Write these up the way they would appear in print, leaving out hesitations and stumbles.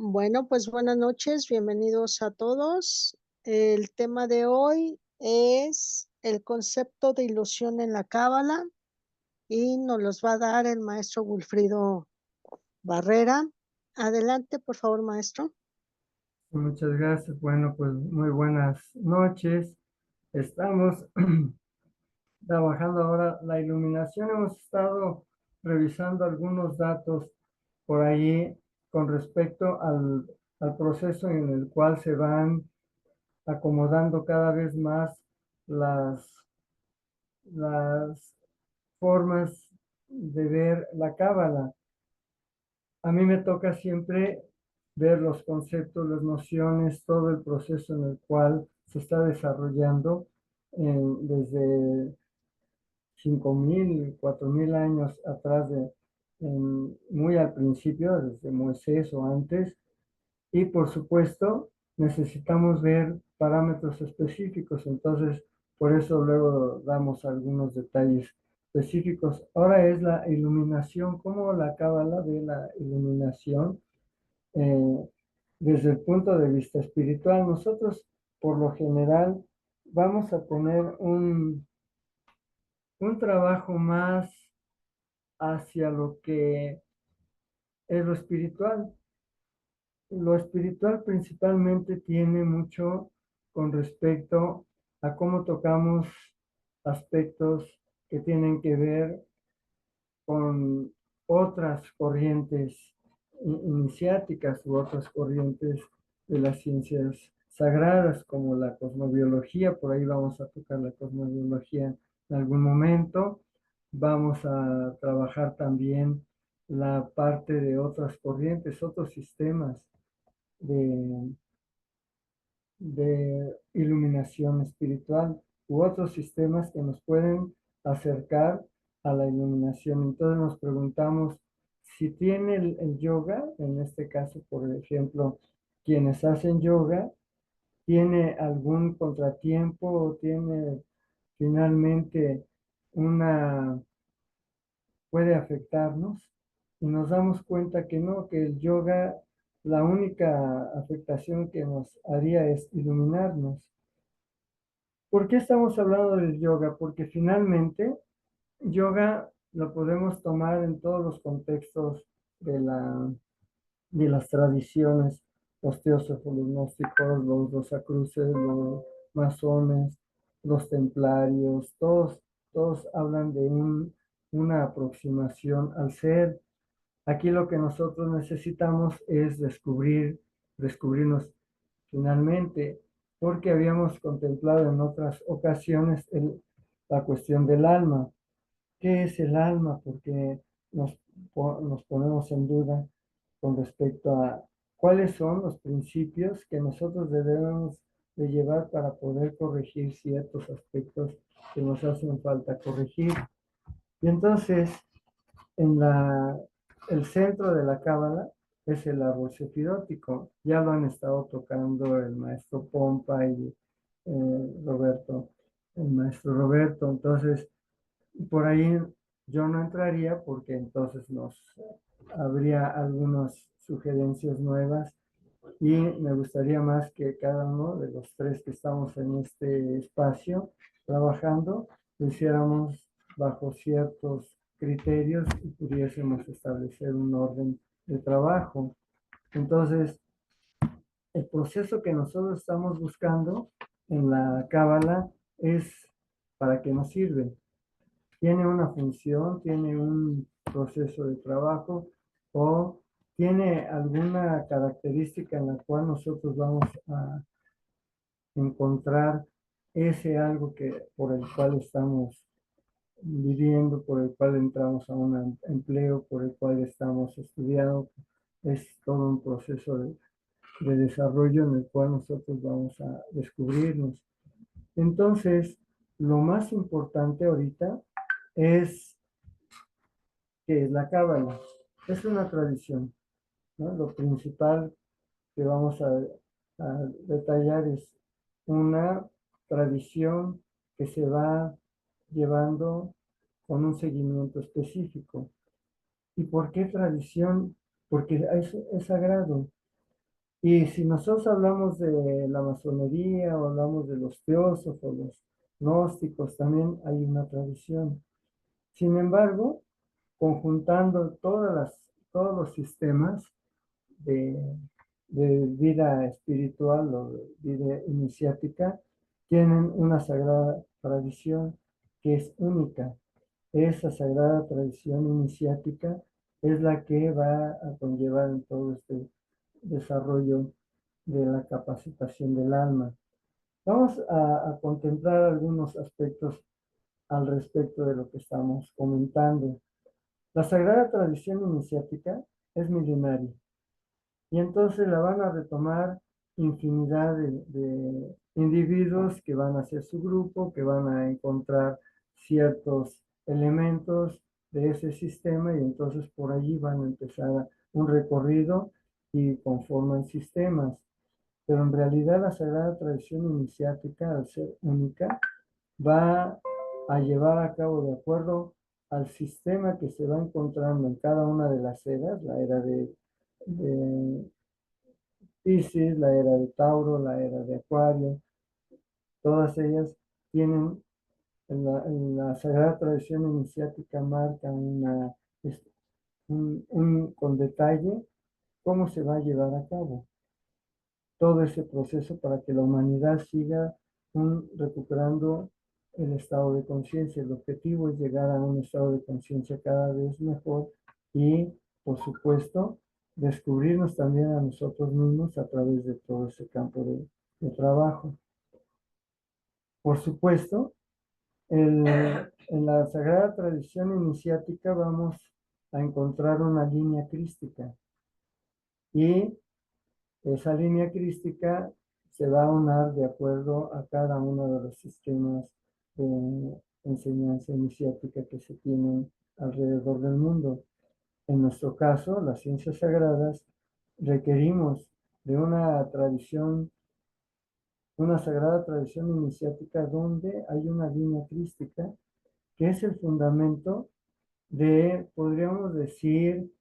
Bueno, pues buenas noches, bienvenidos a todos. El tema de hoy es el concepto de ilusión en la Cábala y nos los va a dar el maestro Wilfrido Barrera. Adelante, por favor, maestro. Muchas gracias. Bueno, pues muy buenas noches. Estamos trabajando ahora la iluminación. Hemos estado revisando algunos datos por ahí con respecto al proceso en el cual se van acomodando cada vez más las formas de ver la cábala. A mí me toca siempre ver los conceptos, las nociones, todo el proceso en el cual se está desarrollando desde 5.000, 4.000 años atrás, muy al principio, desde Moisés o antes. Y por supuesto, necesitamos ver parámetros específicos. Entonces, por eso luego damos algunos detalles específicos. Ahora es la iluminación, cómo la Cábala ve la iluminación eh, desde el punto de vista espiritual. Nosotros, por lo general, vamos a tener un trabajo más hacia lo que es lo espiritual. Lo espiritual principalmente tiene mucho con respecto a cómo tocamos aspectos que tienen que ver con otras corrientes iniciáticas u otras corrientes de las ciencias sagradas como la cosmobiología. Por ahí vamos a tocar la cosmobiología en algún momento. Vamos a trabajar también la parte de otras corrientes, otros sistemas de, de iluminación espiritual u otros sistemas que nos pueden acercar a la iluminación. Entonces nos preguntamos si tiene el yoga, en este caso, por ejemplo, quienes hacen yoga, tiene algún contratiempo o tiene finalmente una, puede afectarnos, y nos damos cuenta que no, que el yoga, la única afectación que nos haría es iluminarnos. ¿Por qué estamos hablando del yoga? Porque finalmente yoga lo podemos tomar en todos los contextos de las tradiciones, los teósofos, los gnósticos, los rosacruces, los masones, los templarios, todos hablan de una aproximación al ser. Aquí lo que nosotros necesitamos es descubrirnos finalmente, porque habíamos contemplado en otras ocasiones la cuestión del alma. ¿Qué es el alma? Porque nos ponemos en duda con respecto a cuáles son los principios que nosotros debemos de llevar para poder corregir ciertos aspectos que nos hacen falta corregir. Y entonces, en el centro de la cábala es el árbol sefirótico. Ya lo han estado tocando el maestro Pompa y Roberto, el maestro Roberto. Entonces, por ahí yo no entraría porque entonces habría algunas sugerencias nuevas y me gustaría más que cada uno de los tres que estamos en este espacio trabajando lo hiciéramos bajo ciertos criterios y pudiésemos establecer un orden de trabajo. Entonces, el proceso que nosotros estamos buscando en la cábala es para qué nos sirve. Tiene una función, tiene un proceso de trabajo o tiene alguna característica en la cual nosotros vamos a encontrar ese algo por el cual estamos viviendo, por el cual entramos a un empleo, por el cual estamos estudiando. Es todo un proceso de desarrollo en el cual nosotros vamos a descubrirnos. Entonces, lo más importante ahorita es que es la cábala. Es una tradición, ¿no? Lo principal que vamos a detallar es una tradición que se va llevando con un seguimiento específico. ¿Y por qué tradición? Porque es sagrado. Y si nosotros hablamos de la masonería o hablamos de los teósofos, los gnósticos, también hay una tradición. Sin embargo, conjuntando todos los sistemas de, de vida espiritual o de vida iniciática, tienen una sagrada tradición que es única. Esa sagrada tradición iniciática es la que va a conllevar en todo este desarrollo de la capacitación del alma. Vamos a contemplar algunos aspectos al respecto de lo que estamos comentando. La sagrada tradición iniciática es milenaria y entonces la van a retomar infinidad de individuos que van a ser su grupo, que van a encontrar ciertos elementos de ese sistema y entonces por allí van a empezar un recorrido y conforman sistemas. Pero en realidad la sagrada tradición iniciática, al ser única, va a llevar a cabo de acuerdo al sistema que se va encontrando en cada una de las eras, la era de Piscis, la era de Tauro, la era de Acuario, todas ellas tienen en la sagrada tradición iniciática marca con detalle cómo se va a llevar a cabo todo ese proceso para que la humanidad siga recuperando el estado de conciencia. El objetivo es llegar a un estado de conciencia cada vez mejor y, por supuesto, descubrirnos también a nosotros mismos a través de todo ese campo de trabajo. Por supuesto, en la sagrada tradición iniciática vamos a encontrar una línea crística y esa línea crística se va a unar de acuerdo a cada uno de los sistemas de enseñanza iniciática que se tienen alrededor del mundo. En nuestro caso, las ciencias sagradas, requerimos de una sagrada tradición iniciática donde hay una línea crística que es el fundamento de, podríamos decir,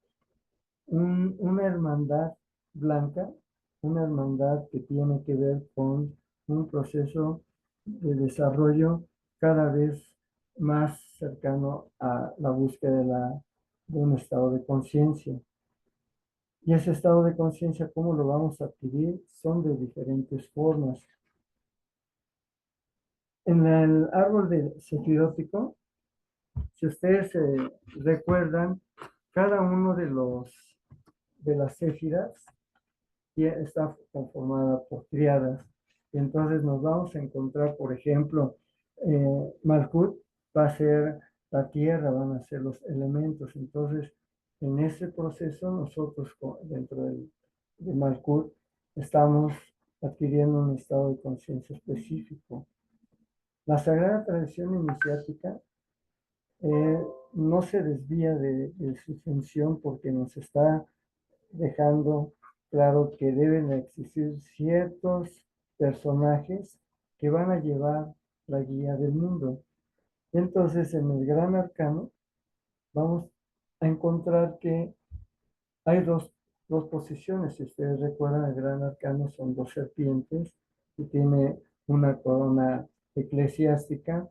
una hermandad blanca, una hermandad que tiene que ver con un proceso de desarrollo cada vez más cercano a la búsqueda de un estado de conciencia. Y ese estado de conciencia, ¿cómo lo vamos a adquirir? Son de diferentes formas. En el árbol de sefirótico, si ustedes se recuerdan, cada uno de las céfiras está conformada por triadas. Y entonces nos vamos a encontrar, por ejemplo, Malkut va a ser la tierra, van a ser los elementos. Entonces, en ese proceso, nosotros dentro de Malkut estamos adquiriendo un estado de conciencia específico. La sagrada tradición iniciática no se desvía de su función porque nos está dejando claro que deben existir ciertos personajes que van a llevar la guía del mundo. Entonces, en el Gran Arcano vamos a encontrar que hay dos posiciones. Si ustedes recuerdan, el Gran Arcano son dos serpientes y tiene una corona eclesiástica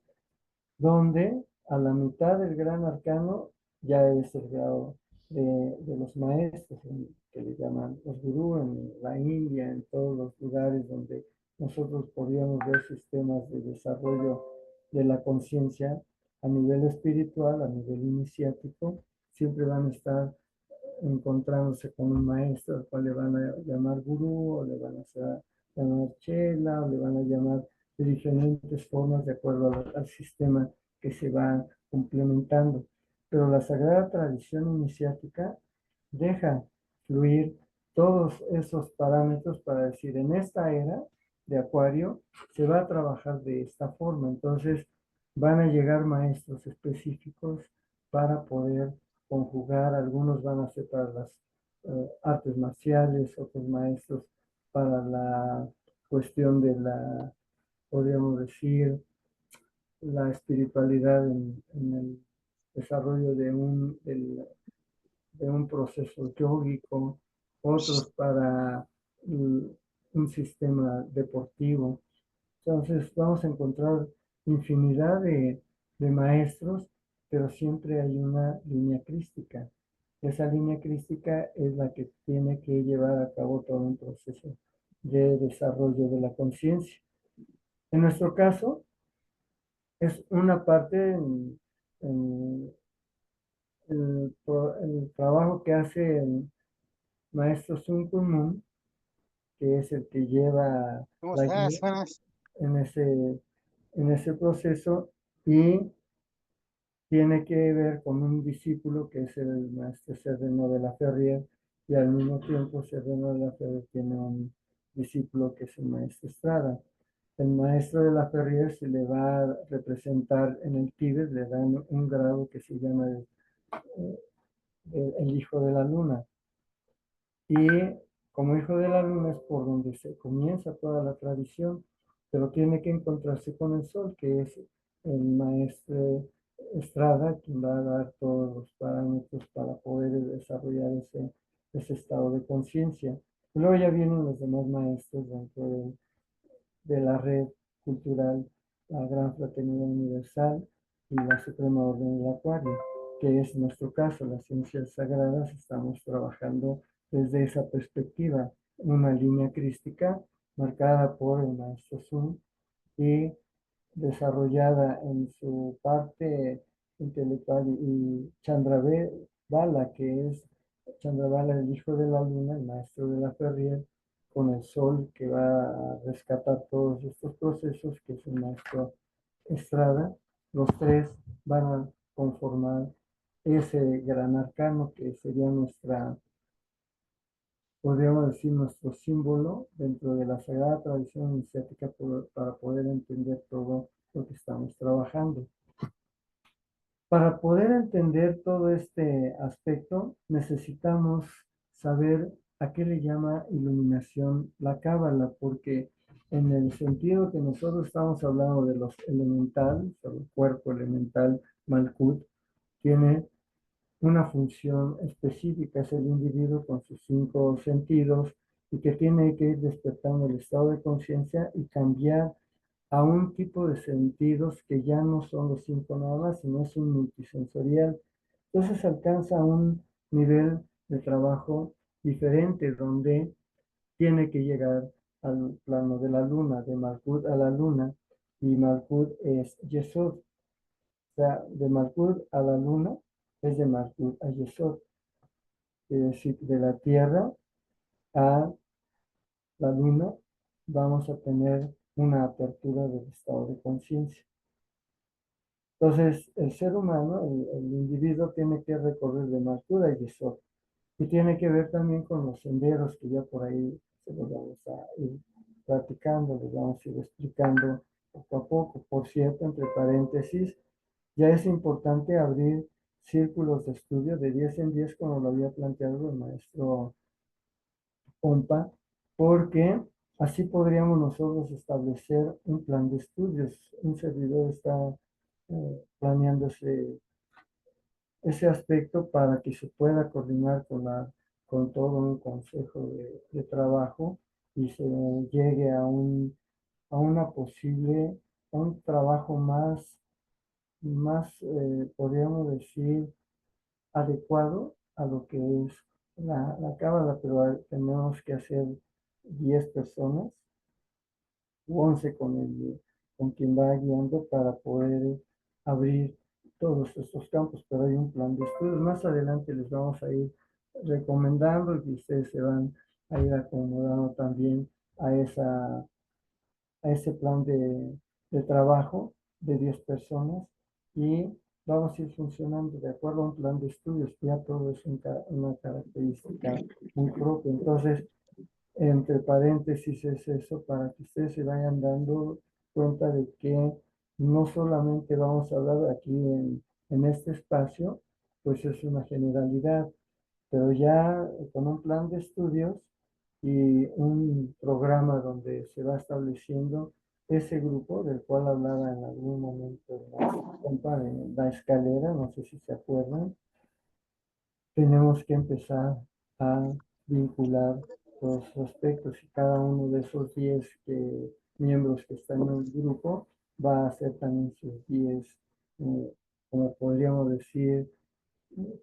donde a la mitad del Gran Arcano ya es el grado de los maestros, que le llaman los gurú en la India, en todos los lugares donde nosotros podríamos ver sistemas de desarrollo de la conciencia a nivel espiritual, a nivel iniciático, siempre van a estar encontrándose con un maestro al cual le van a llamar gurú o le van a llamar chela o le van a llamar de diferentes formas de acuerdo al sistema que se va complementando. Pero la sagrada tradición iniciática deja fluir todos esos parámetros para decir, en esta era de Acuario se va a trabajar de esta forma. Entonces van a llegar maestros específicos para poder conjugar. Algunos van a ser para las artes marciales, otros maestros para la cuestión de podríamos decir, la espiritualidad en el desarrollo de un proceso yógico, otros para un sistema deportivo. Entonces vamos a encontrar infinidad de maestros, pero siempre hay una línea crística. Esa línea crística es la que tiene que llevar a cabo todo un proceso de desarrollo de la conciencia. En nuestro caso, es una parte en el trabajo que hace el maestro Sun Kun Moon, que es el que lleva ¿Cómo la estás? guía Buenas. en ese proceso y tiene que ver con un discípulo que es el maestro Serreno de la Ferrier y al mismo tiempo Serreno de la Ferrier tiene un discípulo que es el maestro Estrada. El maestro de la Ferrier se le va a representar en el Tíbet, le dan un grado que se llama el hijo de la luna. Y como hijo de la luna es por donde se comienza toda la tradición, pero tiene que encontrarse con el sol, que es el maestro Estrada, quien va a dar todos los parámetros para poder desarrollar ese estado de conciencia. Luego ya vienen los demás maestros dentro de la red cultural, la Gran Fraternidad Universal y la Suprema Orden del Acuario, que es nuestro caso, las ciencias sagradas, estamos trabajando desde esa perspectiva, una línea crística marcada por el maestro Sun y desarrollada en su parte intelectual y Chandravala, que es Chandravala, el hijo de la luna, el maestro de la Ferrier, con el sol que va a rescatar todos estos procesos, que es el maestro Estrada. Los tres van a conformar ese gran arcano que sería podríamos decir, nuestro símbolo dentro de la sagrada tradición iniciática para poder entender todo lo que estamos trabajando. Para poder entender todo este aspecto, necesitamos saber a qué le llama iluminación la Cábala, porque en el sentido que nosotros estamos hablando de los elementales, el cuerpo elemental Malkut, tiene una función específica, es el individuo con sus 5 sentidos y que tiene que ir despertando el estado de conciencia y cambiar a un tipo de sentidos que ya no son los 5 nada más, sino es un multisensorial. Entonces alcanza un nivel de trabajo diferente donde tiene que llegar al plano de la luna, de Malkut a la luna, y Malkut es Yesod. O sea, de Malkut a la luna es de Malkut a Yesod, es decir, de la Tierra a la luna vamos a tener una apertura del estado de conciencia. Entonces, el ser humano, el individuo, tiene que recorrer de Malkut a Yesod y tiene que ver también con los senderos que ya por ahí se los vamos a ir platicando, les vamos a ir explicando poco a poco. Por cierto, entre paréntesis, ya es importante abrir círculos de estudio de 10 en 10, como lo había planteado el maestro Pompa, porque así podríamos nosotros establecer un plan de estudios. Un servidor está planeando ese aspecto para que se pueda coordinar con todo un consejo de trabajo y se llegue a una posible, a un trabajo más podríamos decir, adecuado a lo que es la cábala, pero tenemos que hacer 10 personas u 11 con quien va guiando para poder abrir todos estos campos, pero hay un plan de estudios. Más adelante les vamos a ir recomendando y ustedes se van a ir acomodando también a a ese plan de trabajo de 10 personas y vamos a ir funcionando de acuerdo a un plan de estudios. Ya todo es una característica muy propia. Entonces, entre paréntesis es eso para que ustedes se vayan dando cuenta de que no solamente vamos a hablar aquí en este espacio, pues es una generalidad, pero ya con un plan de estudios y un programa donde se va estableciendo ese grupo del cual hablaba en algún momento la escalera, no sé si se acuerdan, tenemos que empezar a vincular los aspectos y cada uno de esos 10 miembros que están en el grupo va a hacer también sus 10, como podríamos decir,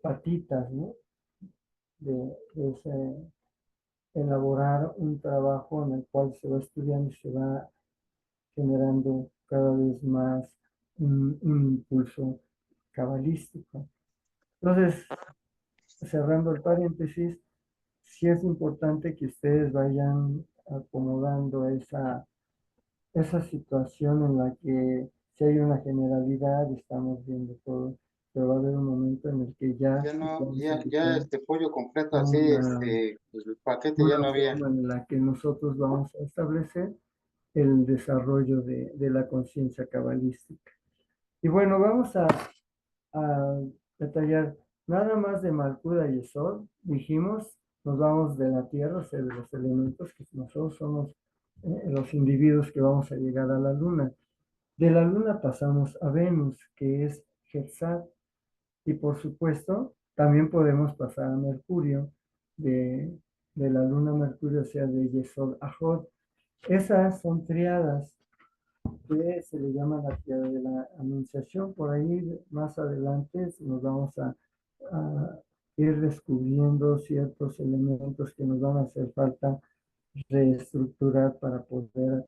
patitas, ¿no? De elaborar un trabajo en el cual se va estudiando y se va generando cada vez más un impulso cabalístico. Entonces, cerrando el paréntesis, sí es importante que ustedes vayan acomodando esa situación en la que si hay una generalidad, estamos viendo todo, pero va a haber un momento en el que ya Ya no, vamos a ya empezar este pollo completo a así, pues el paquete ya una no había. forma en la que nosotros vamos a establecer el desarrollo de la conciencia cabalística. Y bueno, vamos a detallar nada más de Malkuda y Sol. Dijimos, nos vamos de la Tierra, o sea, de los elementos, que nosotros somos los individuos que vamos a llegar a la Luna. De la Luna pasamos a Venus, que es Quetzal, y por supuesto, también podemos pasar a Mercurio, de, de la Luna a Mercurio, o sea, de Yesod a Jod. Esas son triadas que se le llama la triada de la anunciación. Por ahí más adelante nos vamos a ir descubriendo ciertos elementos que nos van a hacer falta reestructurar para poder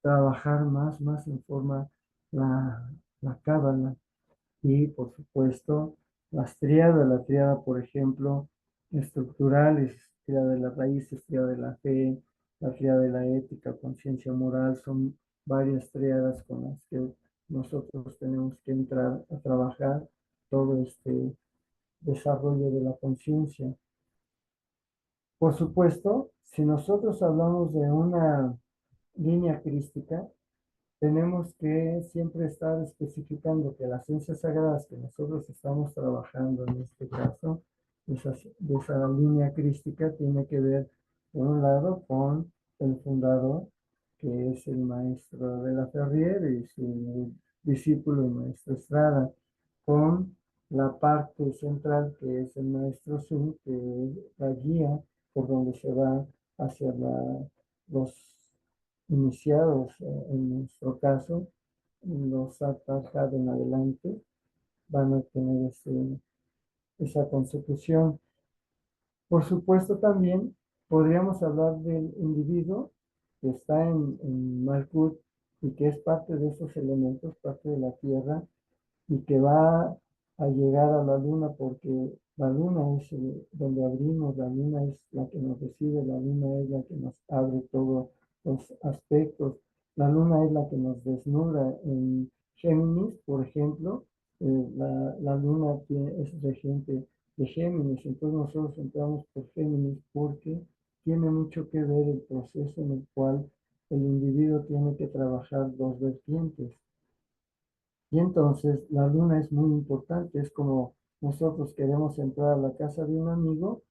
trabajar más en forma la cábala. Y por supuesto, las triadas, la triada, por ejemplo, estructural es triada de las raíces, triada de la fe, la triada de la ética, conciencia moral, son varias triadas con las que nosotros tenemos que entrar a trabajar todo este desarrollo de la conciencia. Por supuesto, si nosotros hablamos de una línea crística, tenemos que siempre estar especificando que las ciencias sagradas que nosotros estamos trabajando en este caso, de esa línea crística, tiene que ver, por un lado, con el fundador, que es el maestro de la Ferrier y su discípulo, el maestro Estrada, con la parte central, que es el maestro Sun, que es la guía por donde se va hacia los iniciados, en nuestro caso, los Atarjad en adelante, van a tener esa consecución. Por supuesto, también podríamos hablar del individuo que está en Malkut y que es parte de esos elementos, parte de la tierra, y que va a llegar a la luna porque la luna es donde abrimos, la luna es la que nos recibe, la luna es la que nos abre todos los aspectos, la luna es la que nos desnuda. En Géminis, por ejemplo, la luna es regente de Géminis, entonces nosotros entramos por Géminis porque tiene mucho que ver el proceso en el cual el individuo tiene que trabajar dos vertientes. Y entonces la luna es muy importante, es como nosotros queremos entrar a la casa de un amigo,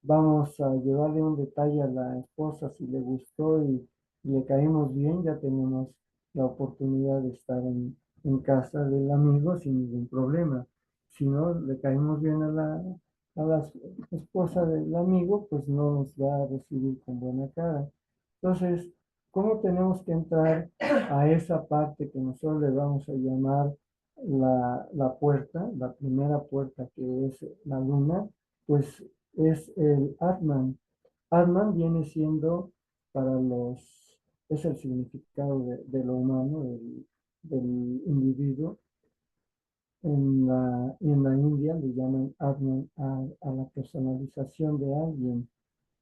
vamos a llevarle un detalle a la esposa si le gustó y le caímos bien, ya tenemos la oportunidad de estar en casa del amigo sin ningún problema. Si no le caímos bien a la esposa del amigo, pues no nos va a recibir con buena cara. Entonces, ¿cómo tenemos que entrar a esa parte que nosotros le vamos a llamar la puerta, la primera puerta que es la luna? Pues es el Atman. Atman viene siendo para es el significado de lo humano, del individuo. En la India le llaman Atman a la personalización de alguien,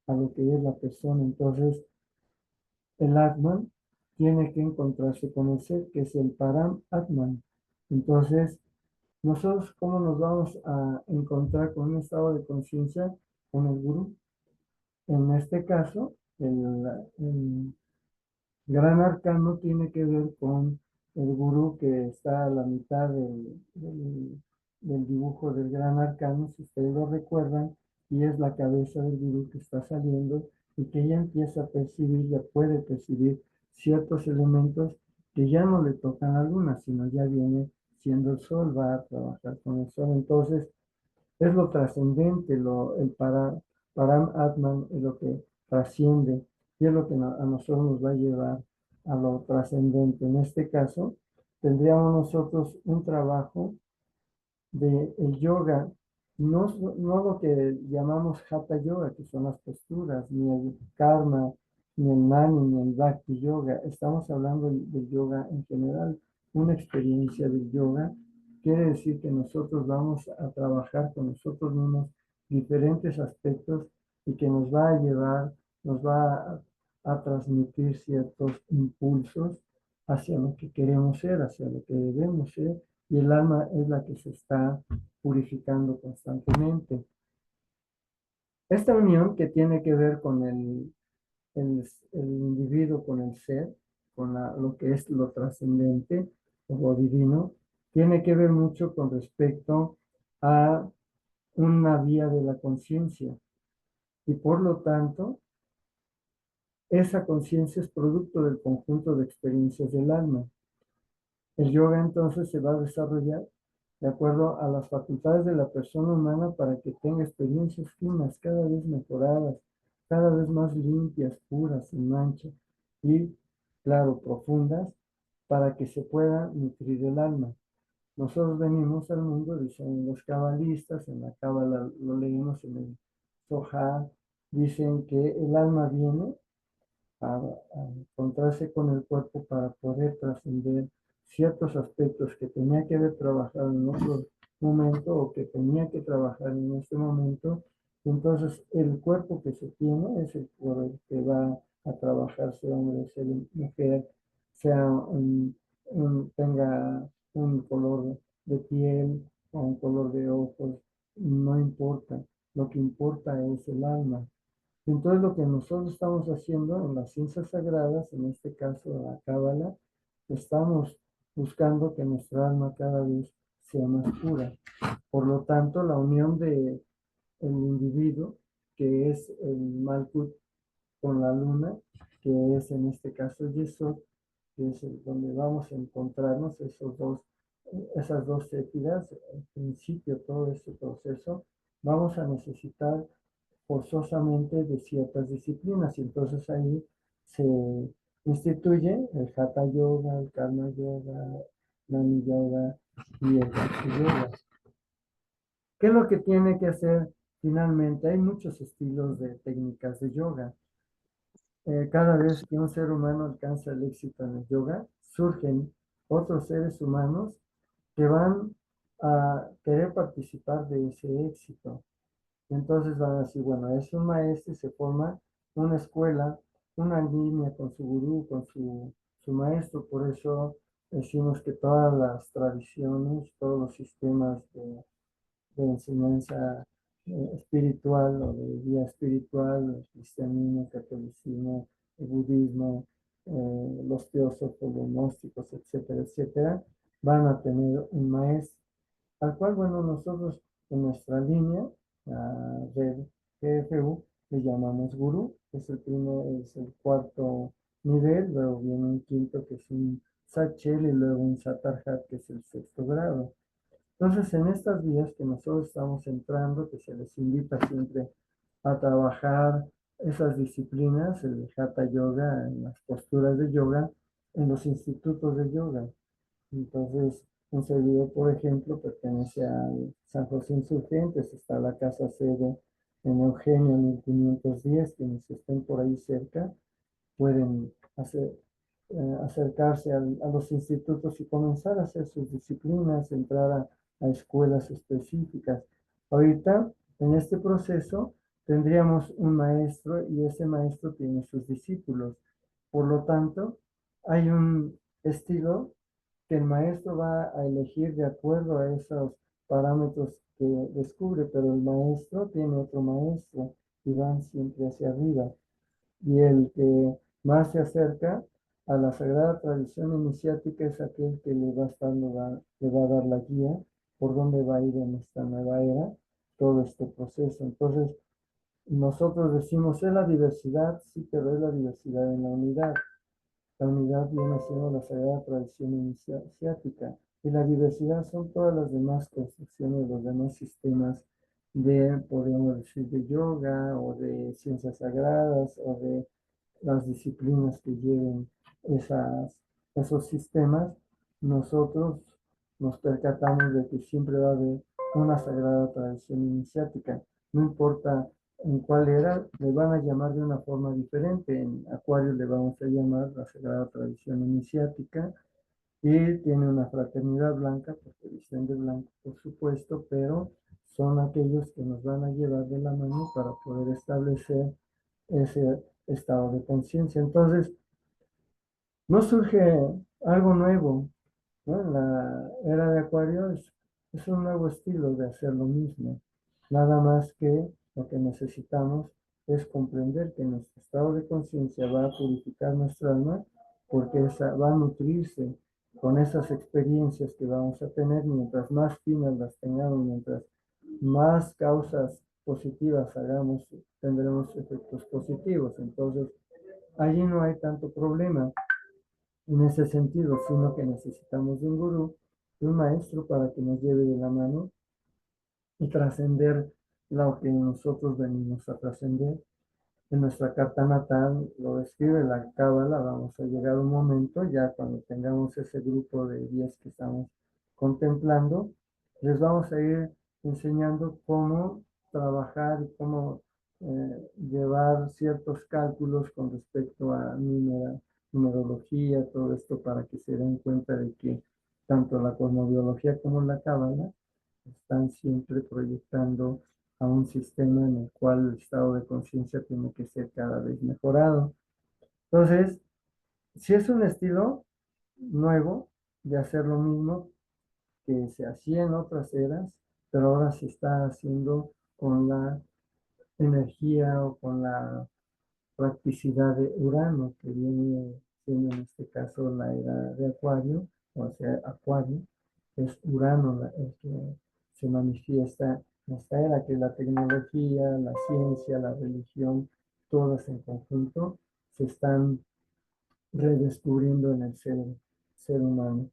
a lo que es la persona. Entonces, el Atman tiene que encontrarse con el ser, que es el Param Atman. Entonces, nosotros, ¿cómo nos vamos a encontrar con un estado de conciencia? Con el Gurú. En este caso, el gran arcano tiene que ver con el gurú que está a la mitad del dibujo del gran arcano, si ustedes lo recuerdan, y es la cabeza del gurú que está saliendo y que ya empieza a percibir, ya puede percibir ciertos elementos que ya no le tocan a la luna, sino ya viene siendo el sol, va a trabajar con el sol. Entonces, es lo trascendente, el Param Atman es lo que trasciende y es lo que a nosotros nos va a llevar a lo trascendente. En este caso, tendríamos nosotros un trabajo de el yoga, no lo que llamamos hatha yoga, que son las posturas, ni el karma, ni el mani, ni el bhakti yoga. Estamos hablando del yoga en general. Una experiencia del yoga quiere decir que nosotros vamos a trabajar con nosotros mismos diferentes aspectos y que nos va a llevar, nos va a transmitir ciertos impulsos hacia lo que queremos ser, hacia lo que debemos ser, y el alma es la que se está purificando constantemente. Esta unión que tiene que ver con el individuo, con el ser, con lo que es lo trascendente o lo divino, tiene que ver mucho con respecto a una vía de la conciencia. Y por lo tanto, esa conciencia es producto del conjunto de experiencias del alma. El yoga entonces se va a desarrollar de acuerdo a las facultades de la persona humana para que tenga experiencias finas, cada vez mejoradas, cada vez más limpias, puras, sin mancha y, claro, profundas, para que se pueda nutrir el alma. Nosotros venimos al mundo, dicen los cabalistas, en la cábala lo leemos en el Zohar, dicen que el alma viene a encontrarse con el cuerpo para poder trascender ciertos aspectos que tenía que haber trabajado en otro momento o que tenía que trabajar en este momento. Entonces, el cuerpo que se tiene es el cuerpo que va a trabajar, sea hombre, sea mujer, sea tenga un color de piel o un color de ojos, no importa. Lo que importa es el alma. Entonces, lo que nosotros estamos haciendo en las ciencias sagradas, en este caso la cábala, estamos buscando que nuestra alma cada vez sea más pura. Por lo tanto, la unión de el individuo, que es el Malkut con la luna, que es en este caso Yesod, que es donde vamos a encontrarnos esas dos séfiras, al principio todo este proceso, vamos a necesitar forzosamente de ciertas disciplinas y entonces ahí se instituye el Hatha Yoga, el Karma Yoga, Nami Yoga y el Bhakti Yoga. ¿Qué es lo que tiene que hacer finalmente? Hay muchos estilos de técnicas de yoga. Cada vez que un ser humano alcanza el éxito en el yoga, surgen otros seres humanos que van a querer participar de ese éxito. Entonces van a decir, bueno, es un maestro y se forma una escuela, una línea con su gurú, con su maestro. Por eso decimos que todas las tradiciones, todos los sistemas de enseñanza espiritual o de guía espiritual, el cristianismo, el catolicismo, el budismo, los teósofos, los gnósticos, etcétera, etcétera, van a tener un maestro, al cual, bueno, nosotros en nuestra línea, la red GFU, le llamamos gurú, es es el cuarto nivel, luego viene un quinto que es un Sachel y luego un Satarhat que es el sexto grado. Entonces, en estas vías que nosotros estamos entrando, que se les invita siempre a trabajar esas disciplinas, el Hatha Yoga, en las posturas de yoga, en los institutos de yoga. Entonces, un servidor, por ejemplo, pertenece a San José Insurgentes, está la casa sede en Eugenio 1510, quienes estén por ahí cerca pueden acercarse a los institutos y comenzar a hacer sus disciplinas, entrar a escuelas específicas. Ahorita, en este proceso, tendríamos un maestro y ese maestro tiene sus discípulos. Por lo tanto, hay un estilo que el maestro va a elegir de acuerdo a esos parámetros que descubre, pero el maestro tiene otro maestro y van siempre hacia arriba. Y el que más se acerca a la sagrada tradición iniciática es aquel que le va a dar la guía por dónde va a ir en esta nueva era todo este proceso. Entonces, nosotros decimos, es la diversidad, sí, pero es la diversidad en la unidad. La unidad viene siendo la sagrada tradición iniciática y la diversidad son todas las demás construcciones, los demás sistemas podemos decir, de yoga o de ciencias sagradas o de las disciplinas que lleven esos sistemas, nosotros nos percatamos de que siempre va a haber una sagrada tradición iniciática. No importa en cuál era, le van a llamar de una forma diferente. En Acuario le vamos a llamar la sagrada tradición iniciática y tiene una fraternidad blanca, porque visten de blanco, por supuesto, pero son aquellos que nos van a llevar de la mano para poder establecer ese estado de conciencia. Entonces, no surge algo nuevo, ¿no? La era de Acuario es un nuevo estilo de hacer lo mismo. Nada más que lo que necesitamos es comprender que nuestro estado de conciencia va a purificar nuestra alma porque esa va a nutrirse con esas experiencias que vamos a tener. Mientras más finas las tengamos, mientras más causas positivas hagamos, tendremos efectos positivos. Entonces, allí no hay tanto problema en ese sentido, sino que necesitamos de un gurú, de un maestro para que nos lleve de la mano y trascender lo que nosotros venimos a trascender. En nuestra carta natal lo describe la cábala. Vamos a llegar a un momento, ya cuando tengamos ese grupo de 10 que estamos contemplando, les vamos a ir enseñando cómo trabajar y cómo llevar ciertos cálculos con respecto a numerología, todo esto para que se den cuenta de que tanto la cosmobiología como la cábala están siempre proyectando a un sistema en el cual el estado de conciencia tiene que ser cada vez mejorado. Entonces, si es un estilo nuevo de hacer lo mismo que se hacía en otras eras, pero ahora se está haciendo con la energía o con la practicidad de Urano, que viene siendo en este caso la era de Acuario, o sea, Acuario, es Urano el que se manifiesta en esta era, que la tecnología, la ciencia, la religión, todas en conjunto se están redescubriendo en el ser humano,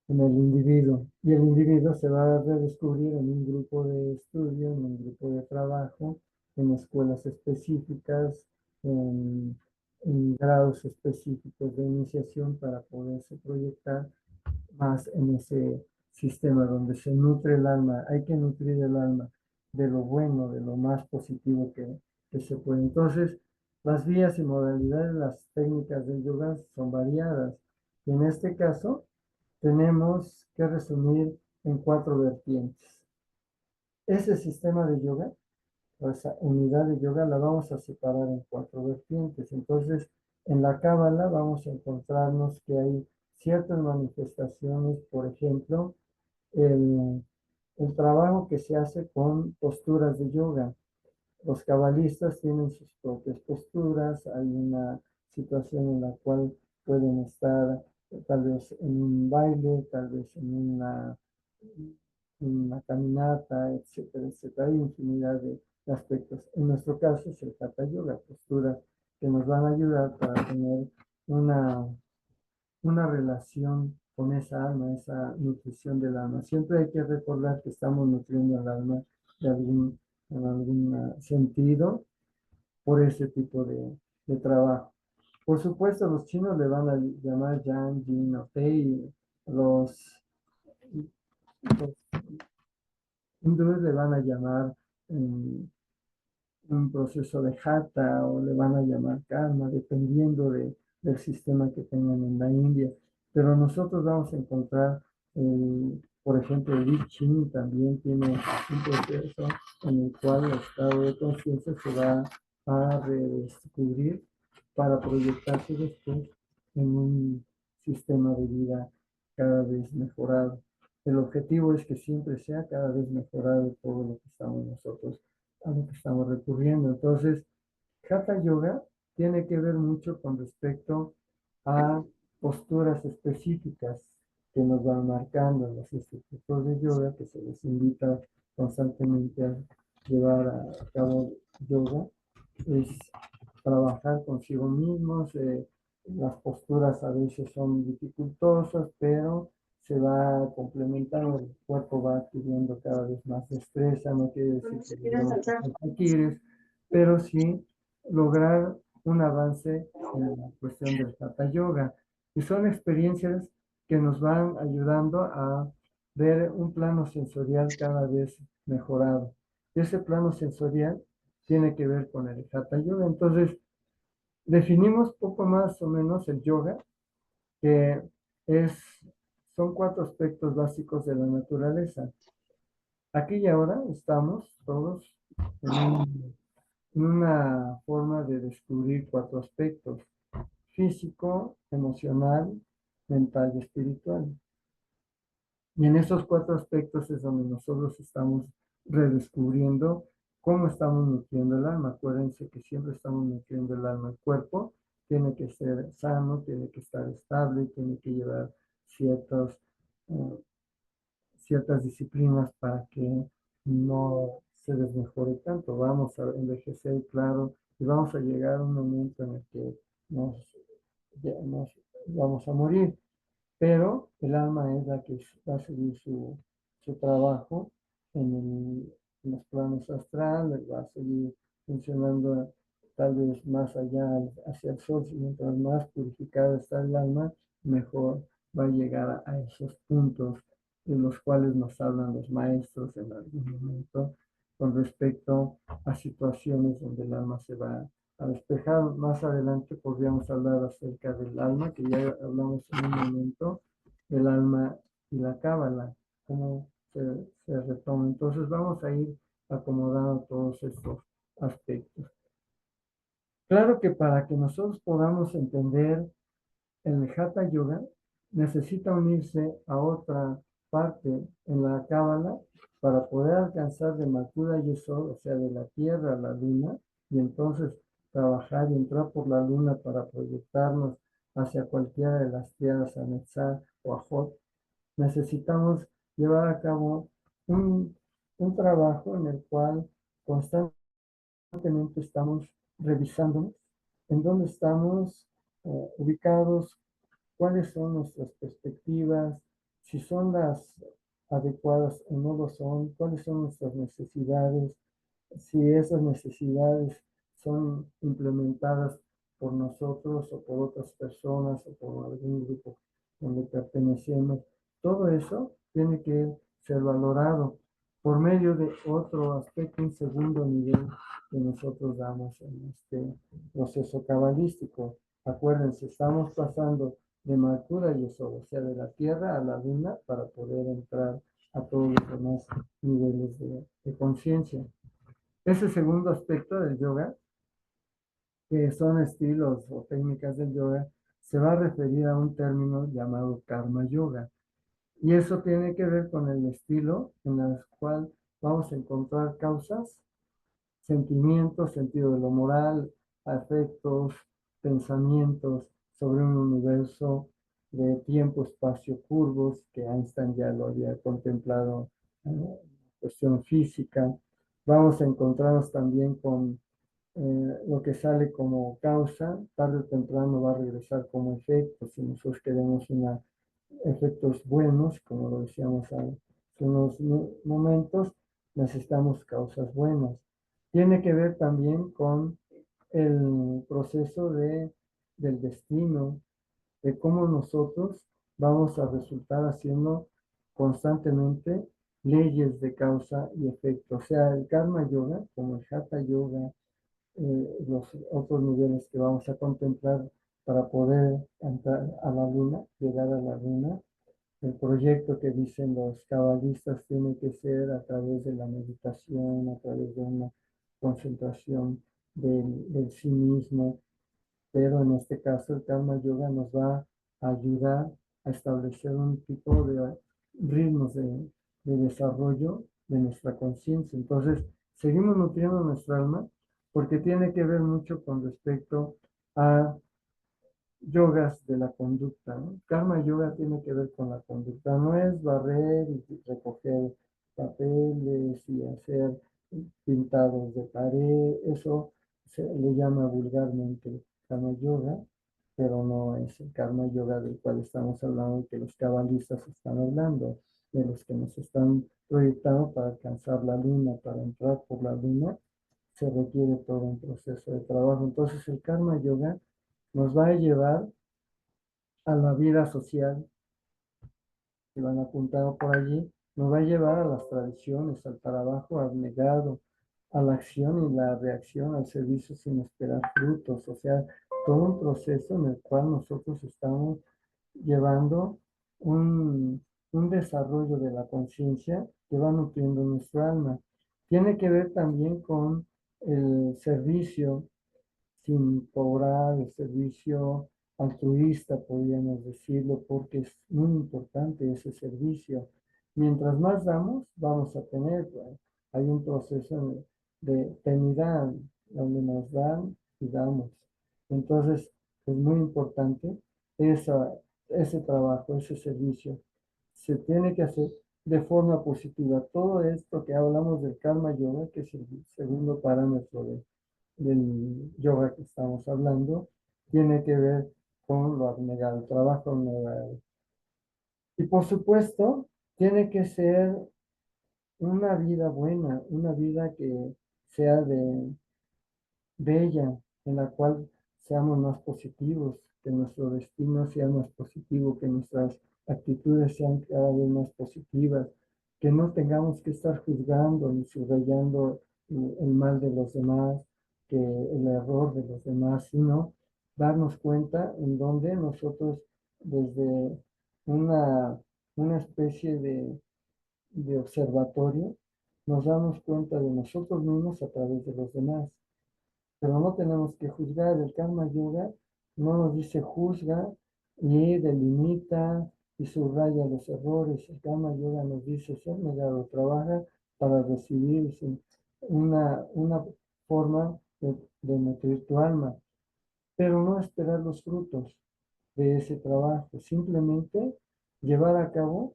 en el individuo. Y el individuo se va a redescubrir en un grupo de estudio, en un grupo de trabajo, en escuelas específicas, en grados específicos de iniciación para poderse proyectar más en ese sistema donde se nutre el alma. Hay que nutrir el alma de lo bueno, de lo más positivo que se puede. Entonces, las vías y modalidades, las técnicas del yoga son variadas. Y en este caso, tenemos que resumir en 4 vertientes. Ese sistema de yoga, o esa unidad de yoga, la vamos a separar en 4 vertientes. Entonces, en la cábala vamos a encontrarnos que hay ciertas manifestaciones, por ejemplo, el trabajo que se hace con posturas de yoga. Los cabalistas tienen sus propias posturas, hay una situación en la cual pueden estar tal vez en un baile, tal vez en una caminata, etcétera, etcétera. Hay infinidad de aspectos. En nuestro caso es el Hatha Yoga, posturas que nos van a ayudar para tener una, una relación con esa alma, esa nutrición del alma. Siempre hay que recordar que estamos nutriendo al alma de en algún sentido por ese tipo de trabajo. Por supuesto, los chinos le van a llamar Yang, Yin o Tei, los hindúes le van a llamar un proceso de hatha o le van a llamar karma, dependiendo del sistema que tengan en la India. Pero nosotros vamos a encontrar, por ejemplo, el I Ching también tiene un proceso en el cual el estado de conciencia se va a redescubrir para proyectarse después en un sistema de vida cada vez mejorado. El objetivo es que siempre sea cada vez mejorado todo lo que estamos nosotros a lo que estamos recurriendo. Entonces, Hatha Yoga tiene que ver mucho con respecto a posturas específicas que nos van marcando en los institutos de yoga, que se les invita constantemente a llevar a cabo yoga, es trabajar consigo mismos. Las posturas a veces son dificultosas, pero se va complementando, el cuerpo va adquiriendo cada vez más destreza, no quiere decir que no adquieres, pero sí lograr un avance en la cuestión del Hatha Yoga. Y son experiencias que nos van ayudando a ver un plano sensorial cada vez mejorado. Y ese plano sensorial tiene que ver con el Hatha Yoga. Entonces, definimos poco más o menos el yoga, que es, son 4 aspectos básicos de la naturaleza. Aquí y ahora estamos todos en una forma de descubrir 4 aspectos: físico, emocional, mental y espiritual. Y en esos 4 aspectos es donde nosotros estamos redescubriendo cómo estamos nutriendo el alma. Acuérdense que siempre estamos nutriendo el alma. El cuerpo tiene que ser sano, tiene que estar estable, tiene que llevar ciertos, eh, ciertas disciplinas para que no se desmejore tanto. Vamos a envejecer, claro, y vamos a llegar a un momento en el que nos, nos vamos a morir, pero el alma es la que va a seguir su trabajo en los planos astrales, va a seguir funcionando tal vez más allá hacia el sol. Y mientras más purificada está el alma, mejor va a llegar a esos puntos de los cuales nos hablan los maestros en algún momento con respecto a situaciones donde el alma se va a despejar. Más adelante podríamos hablar acerca del alma, que ya hablamos en un momento, del alma y la cábala, cómo se retoma. Entonces vamos a ir acomodando todos estos aspectos. Claro que para que nosotros podamos entender el Hatha Yoga, necesita unirse a otra parte en la cábala para poder alcanzar de Makura Yesod, o sea, de la tierra a la luna, y entonces trabajar y entrar por la luna para proyectarnos hacia cualquiera de las tierras, a Netzar o a Hot. Necesitamos llevar a cabo un, un trabajo en el cual constantemente estamos revisándonos en dónde estamos ubicados, cuáles son nuestras perspectivas, si son las adecuadas o no lo son, cuáles son nuestras necesidades, si esas necesidades son implementadas por nosotros o por otras personas o por algún grupo donde pertenecemos. Todo eso tiene que ser valorado por medio de otro aspecto, un segundo nivel que nosotros damos en este proceso cabalístico. Acuérdense, estamos pasando de Mercurio y Sol, o sea, de la Tierra a la Luna, para poder entrar a todos los demás niveles de conciencia. Ese segundo aspecto del yoga, que son estilos o técnicas del yoga, se va a referir a un término llamado karma yoga. Y eso tiene que ver con el estilo en el cual vamos a encontrar causas, sentimientos, sentido de lo moral, afectos, pensamientos sobre un universo de tiempo, espacio, curvos, que Einstein ya lo había contemplado en cuestión física. Vamos a encontrarnos también con lo que sale como causa, tarde o temprano va a regresar como efecto. Si nosotros queremos efectos buenos, como lo decíamos hace unos momentos, necesitamos causas buenas. Tiene que ver también con el proceso del destino, de cómo nosotros vamos a resultar haciendo constantemente leyes de causa y efecto. O sea, el karma yoga, como el hatha yoga, los otros niveles que vamos a contemplar para poder entrar a la luna, llegar a la luna. El proyecto que dicen los cabalistas tiene que ser a través de la meditación, a través de una concentración del sí mismo, pero en este caso el Karma Yoga nos va a ayudar a establecer un tipo de ritmos de desarrollo de nuestra conciencia. Entonces, seguimos nutriendo nuestra alma porque tiene que ver mucho con respecto a yogas de la conducta, ¿no? Karma yoga tiene que ver con la conducta, no es barrer y recoger papeles y hacer pintados de pared, eso se le llama vulgarmente karma yoga, pero no es el karma yoga del cual estamos hablando, que los cabalistas están hablando, de los que nos están proyectando para alcanzar la luna, para entrar por la luna, se requiere todo un proceso de trabajo. Entonces el karma yoga nos va a llevar a la vida social, que van apuntado por allí, nos va a llevar a las tradiciones, al trabajo abnegado, a la acción y la reacción, al servicio sin esperar frutos, o sea, todo un proceso en el cual nosotros estamos llevando un desarrollo de la conciencia que va nutriendo nuestra alma. Tiene que ver también con el servicio sin cobrar, el servicio altruista, podríamos decirlo, porque es muy importante ese servicio. Mientras más damos, vamos a tener, pues, hay un proceso de penidad, donde nos dan y damos. Entonces, es muy importante ese trabajo, ese servicio. Se tiene que hacer de forma positiva. Todo esto que hablamos del karma yoga, que es el segundo parámetro del yoga que estamos hablando, tiene que ver con lo abnegado, el trabajo abnegado. Y por supuesto, tiene que ser una vida buena, una vida que sea bella, en la cual seamos más positivos, que nuestro destino sea más positivo, que nuestras actitudes sean cada vez más positivas, que no tengamos que estar juzgando ni subrayando el mal de los demás, que el error de los demás, sino darnos cuenta en donde nosotros desde una, una especie de observatorio nos damos cuenta de nosotros mismos a través de los demás, pero no tenemos que juzgar. El karma yoga no nos dice juzga y delimita y subraya los errores. El karma yoga nos dice ser negado, trabaja para recibir una forma de nutrir tu alma, pero no esperar los frutos de ese trabajo, simplemente llevar a cabo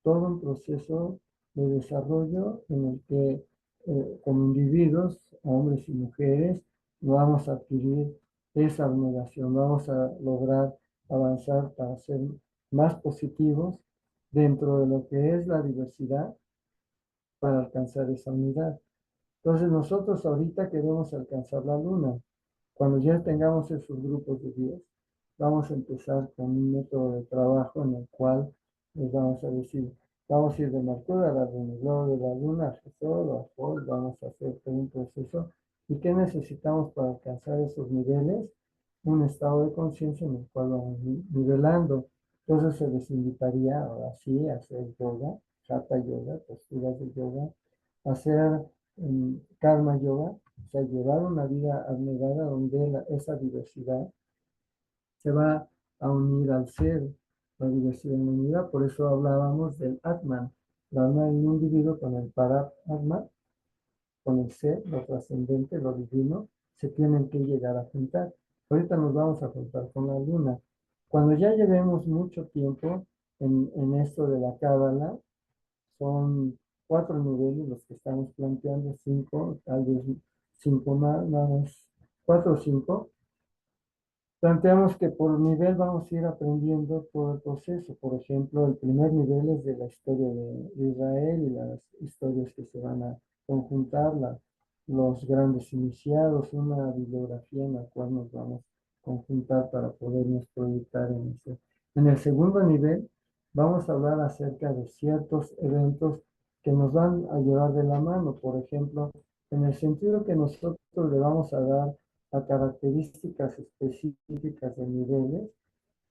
todo un proceso de desarrollo en el que como individuos, hombres y mujeres, vamos a adquirir esa abnegación, vamos a lograr avanzar para ser más positivos dentro de lo que es la diversidad para alcanzar esa unidad. Entonces nosotros ahorita queremos alcanzar la luna. Cuando ya tengamos esos grupos de 10, vamos a empezar con un método de trabajo en el cual les vamos a decir, vamos a ir de Mercurio a la luna, luego de la luna a Sol, a Sol, vamos a hacer todo un proceso. ¿Y qué necesitamos para alcanzar esos niveles? Un estado de conciencia en el cual vamos nivelando. Entonces se les invitaría ahora sí a hacer yoga, hatha yoga, posturas de yoga, hacer karma yoga, o sea, llevar una vida abnegada donde esa diversidad se va a unir al ser, la diversidad en unidad. Por eso hablábamos del Atman, el alma del individuo con el Paratma, con el ser, lo trascendente, lo divino, se tienen que llegar a juntar. Ahorita nos vamos a juntar con la luna. Cuando ya llevemos mucho tiempo en esto de la cábala, son 4 niveles los que estamos planteando, 5, tal vez 5 más, 4 o 5. Planteamos que por nivel vamos a ir aprendiendo todo el proceso. Por ejemplo, el primer nivel es de la historia de Israel y las historias que se van a conjuntar, los grandes iniciados, una bibliografía en la cual nos vamos a conjuntar para podernos proyectar en eso. En el segundo nivel vamos a hablar acerca de ciertos eventos que nos van a llevar de la mano. Por ejemplo, en el sentido que nosotros le vamos a dar a características específicas de niveles,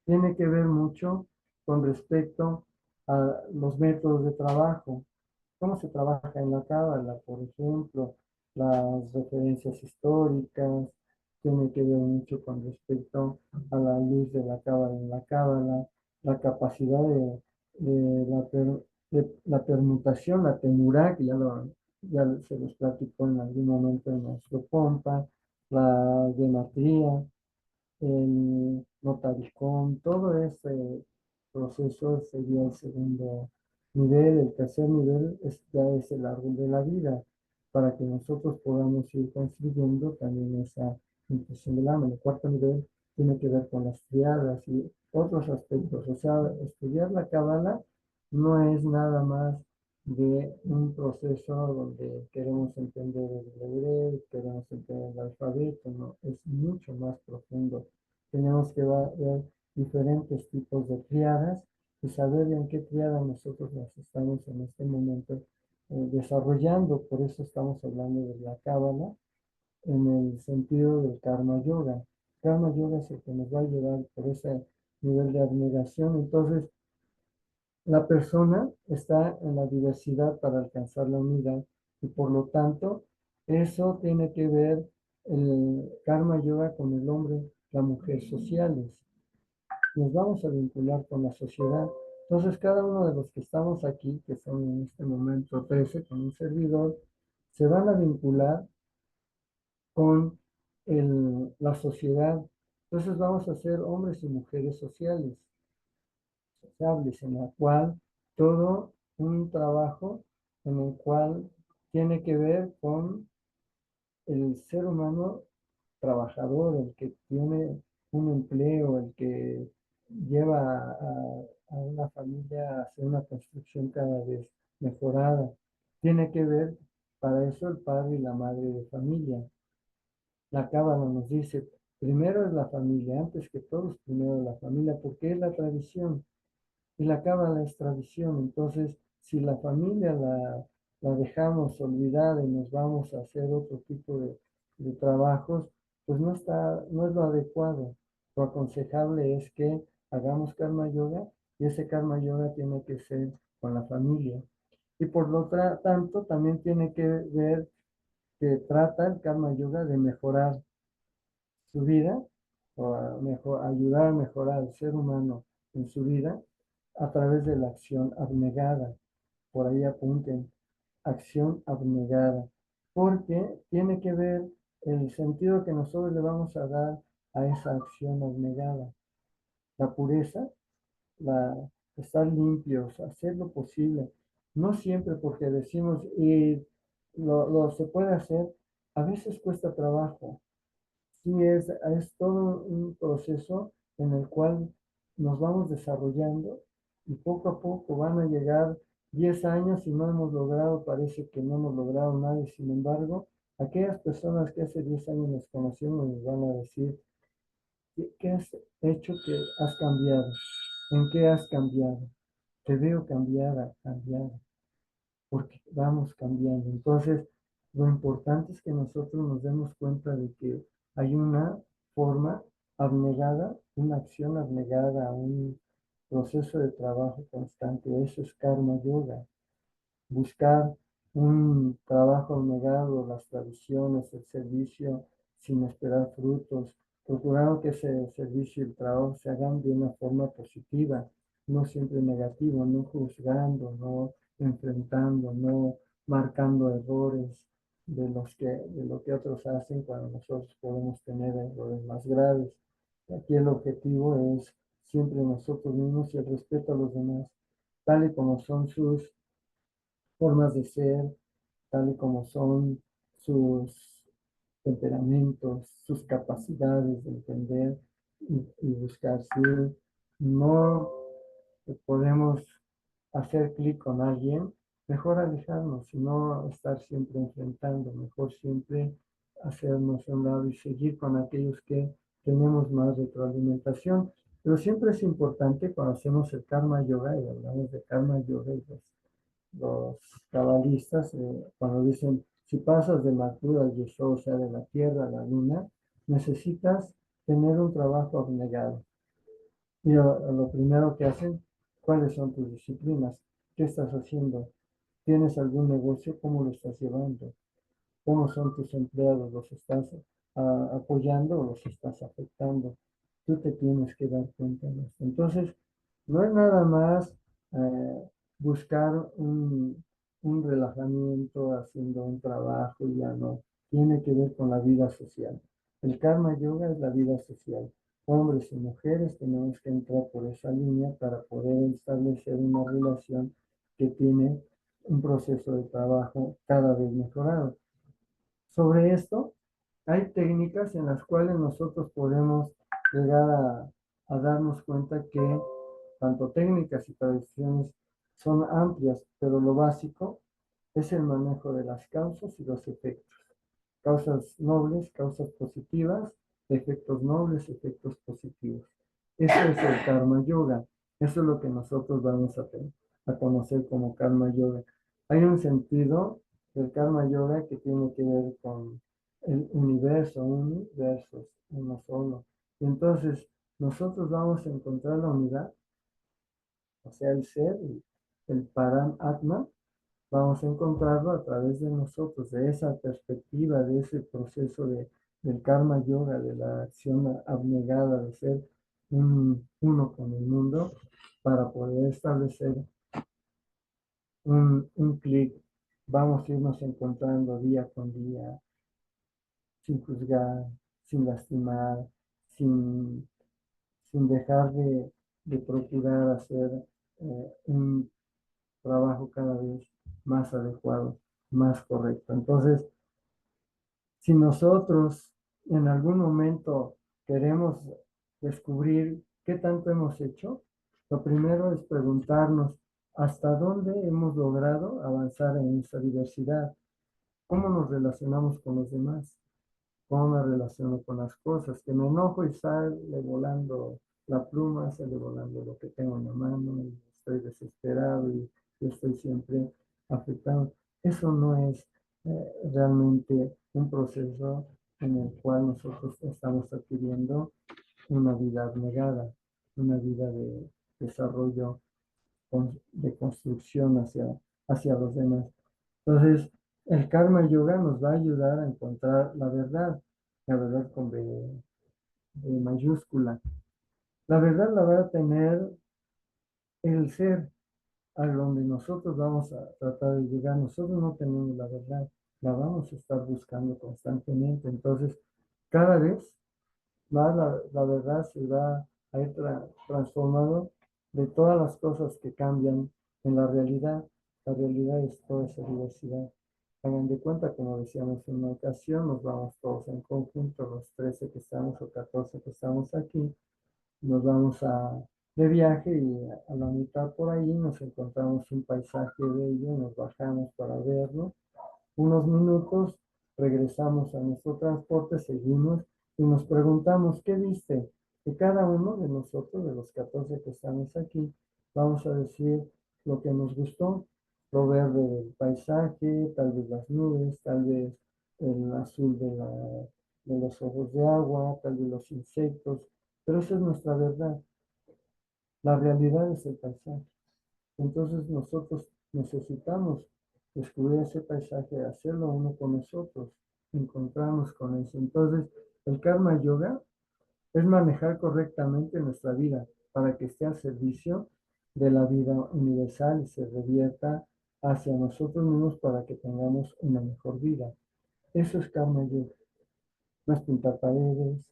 tiene que ver mucho con respecto a los métodos de trabajo. ¿Cómo se trabaja en la cábala? Por ejemplo, las referencias históricas, tiene que ver mucho con respecto a la luz de la cábala en la cábala, la capacidad de la permutación, la temurá, que ya se los platicó en algún momento en nuestro pompa, la gematría, el notaricón, todo ese proceso sería el segundo nivel. El tercer nivel ya es el árbol de la vida, para que nosotros podamos ir construyendo también esa impresión del alma. El cuarto nivel tiene que ver con las triadas y otros aspectos. O sea, estudiar la cábala no es nada más de un proceso donde queremos entender el hebreo, queremos entender el alfabeto, no, es mucho más profundo. Tenemos que ver diferentes tipos de triadas y saber en qué triada nosotros las estamos en este momento desarrollando. Por eso estamos hablando de la cábala en el sentido del karma yoga. Karma yoga es el que nos va a llevar por ese nivel de abnegación. Entonces, la persona está en la diversidad para alcanzar la unidad y por lo tanto, eso tiene que ver el karma yoga con el hombre, la mujer sociales. Nos vamos a vincular con la sociedad. Entonces, cada uno de los que estamos aquí, que son en este momento 13 con un servidor, se van a vincular con la sociedad. Entonces vamos a ser hombres y mujeres sociales, sociables, en la cual todo un trabajo en el cual tiene que ver con el ser humano trabajador, el que tiene un empleo, el que lleva a una familia hacia una construcción cada vez mejorada. Tiene que ver para eso el padre y la madre de familia. La cábala nos dice, primero es la familia, antes que todo es primero la familia, porque es la tradición. Y la cábala es tradición. Entonces, si la familia la dejamos olvidada y nos vamos a hacer otro tipo de trabajos, pues no es lo adecuado. Lo aconsejable es que hagamos karma yoga y ese karma yoga tiene que ser con la familia. Y por lo tanto, también tiene que ver que trata el karma yoga de mejorar su vida o ayudar a mejorar al ser humano en su vida a través de la acción abnegada. Por ahí apunten, acción abnegada, porque tiene que ver el sentido que nosotros le vamos a dar a esa acción abnegada. La pureza, estar limpios, hacer lo posible. No siempre porque decimos, y lo se puede hacer, a veces cuesta trabajo. Sí, es todo un proceso en el cual nos vamos desarrollando y poco a poco van a llegar 10 años y no hemos logrado, parece que no hemos logrado nada. Y sin embargo, aquellas personas que hace 10 años nos conocimos nos van a decir, ¿qué has hecho que has cambiado? ¿En qué has cambiado? Te veo cambiada, cambiada, porque vamos cambiando. Entonces, lo importante es que nosotros nos demos cuenta de que hay una forma abnegada, una acción abnegada, un proceso de trabajo constante. Eso es karma yoga. Buscar un trabajo abnegado, las tradiciones, el servicio sin esperar frutos, procurando que ese servicio y el trabajo se hagan de una forma positiva, no siempre negativa, no juzgando, no enfrentando, no marcando errores de lo que otros hacen cuando nosotros podemos tener errores más graves. Aquí el objetivo es siempre nosotros mismos y el respeto a los demás, tal y como son sus formas de ser, tal y como son sus temperamentos, sus capacidades de entender y buscar. Si no podemos hacer clic con alguien, mejor alejarnos y no estar siempre enfrentando, mejor siempre hacernos a un lado y seguir con aquellos que tenemos más retroalimentación. Pero siempre es importante cuando hacemos el karma yoga y hablamos de karma yoga y los cabalistas, cuando dicen, si pasas de Mathura al Yeshua, o sea, de la tierra a la luna, necesitas tener un trabajo abnegado. Y lo primero que hacen, ¿cuáles son tus disciplinas? ¿Qué estás haciendo? ¿Tienes algún negocio? ¿Cómo lo estás llevando? ¿Cómo son tus empleados? ¿Los estás apoyando o los estás afectando? Tú te tienes que dar cuenta de esto. Entonces, no es nada más buscar un relajamiento haciendo un trabajo y ya no. Tiene que ver con la vida social. El karma yoga es la vida social. Hombres y mujeres tenemos que entrar por esa línea para poder establecer una relación que tiene un proceso de trabajo cada vez mejorado. Sobre esto, hay técnicas en las cuales nosotros podemos llegar a darnos cuenta que tanto técnicas y tradiciones son amplias, pero lo básico es el manejo de las causas y los efectos. Causas nobles, causas positivas, efectos nobles, efectos positivos. Eso es el karma yoga. Eso es lo que nosotros vamos a conocer como karma yoga. Hay un sentido del karma yoga que tiene que ver con el universo, universos, uno solo. Y entonces nosotros vamos a encontrar la unidad, o sea, el ser, el Param-Atma, vamos a encontrarlo a través de nosotros, de esa perspectiva, de ese proceso del karma yoga, de la acción abnegada, de ser uno con el mundo, para poder establecer un clic. Vamos a irnos encontrando día con día, sin juzgar, sin lastimar, sin, sin dejar de procurar hacer un trabajo cada vez más adecuado, más correcto. Entonces, si nosotros en algún momento queremos descubrir qué tanto hemos hecho, lo primero es preguntarnos hasta dónde hemos logrado avanzar en esa diversidad, cómo nos relacionamos con los demás, cómo me relaciono con las cosas, que me enojo y sale volando la pluma, sale volando lo que tengo en la mano, y estoy desesperado y estoy siempre afectado. Eso no es realmente un proceso en el cual nosotros estamos adquiriendo una vida abnegada, una vida de desarrollo, de construcción hacia los demás. Entonces, el karma yoga nos va a ayudar a encontrar la verdad con B mayúscula. La verdad la va a tener el ser a donde nosotros vamos a tratar de llegar. Nosotros no tenemos la verdad, la vamos a estar buscando constantemente. Entonces, cada vez más la verdad se va a ir transformando de todas las cosas que cambian en la realidad. La realidad es toda esa diversidad. Hagan de cuenta, como decíamos en una ocasión, nos vamos todos en conjunto, los 13 que estamos o 14 que estamos aquí, nos vamos de viaje y a la mitad por ahí nos encontramos un paisaje bello, nos bajamos para verlo unos minutos, regresamos a nuestro transporte, seguimos y nos preguntamos, ¿qué viste? Y cada uno de nosotros, de los 14 que estamos aquí, vamos a decir lo que nos gustó, lo verde del paisaje, tal vez las nubes, tal vez el azul de los ojos de agua, tal vez los insectos, pero esa es nuestra verdad. La realidad es el paisaje. Entonces nosotros necesitamos descubrir ese paisaje, hacerlo uno con nosotros, encontrarnos con eso. Entonces, el karma yoga es manejar correctamente nuestra vida para que esté al servicio de la vida universal y se revierta hacia nosotros mismos para que tengamos una mejor vida. Eso es karma yoga. No es pintar paredes,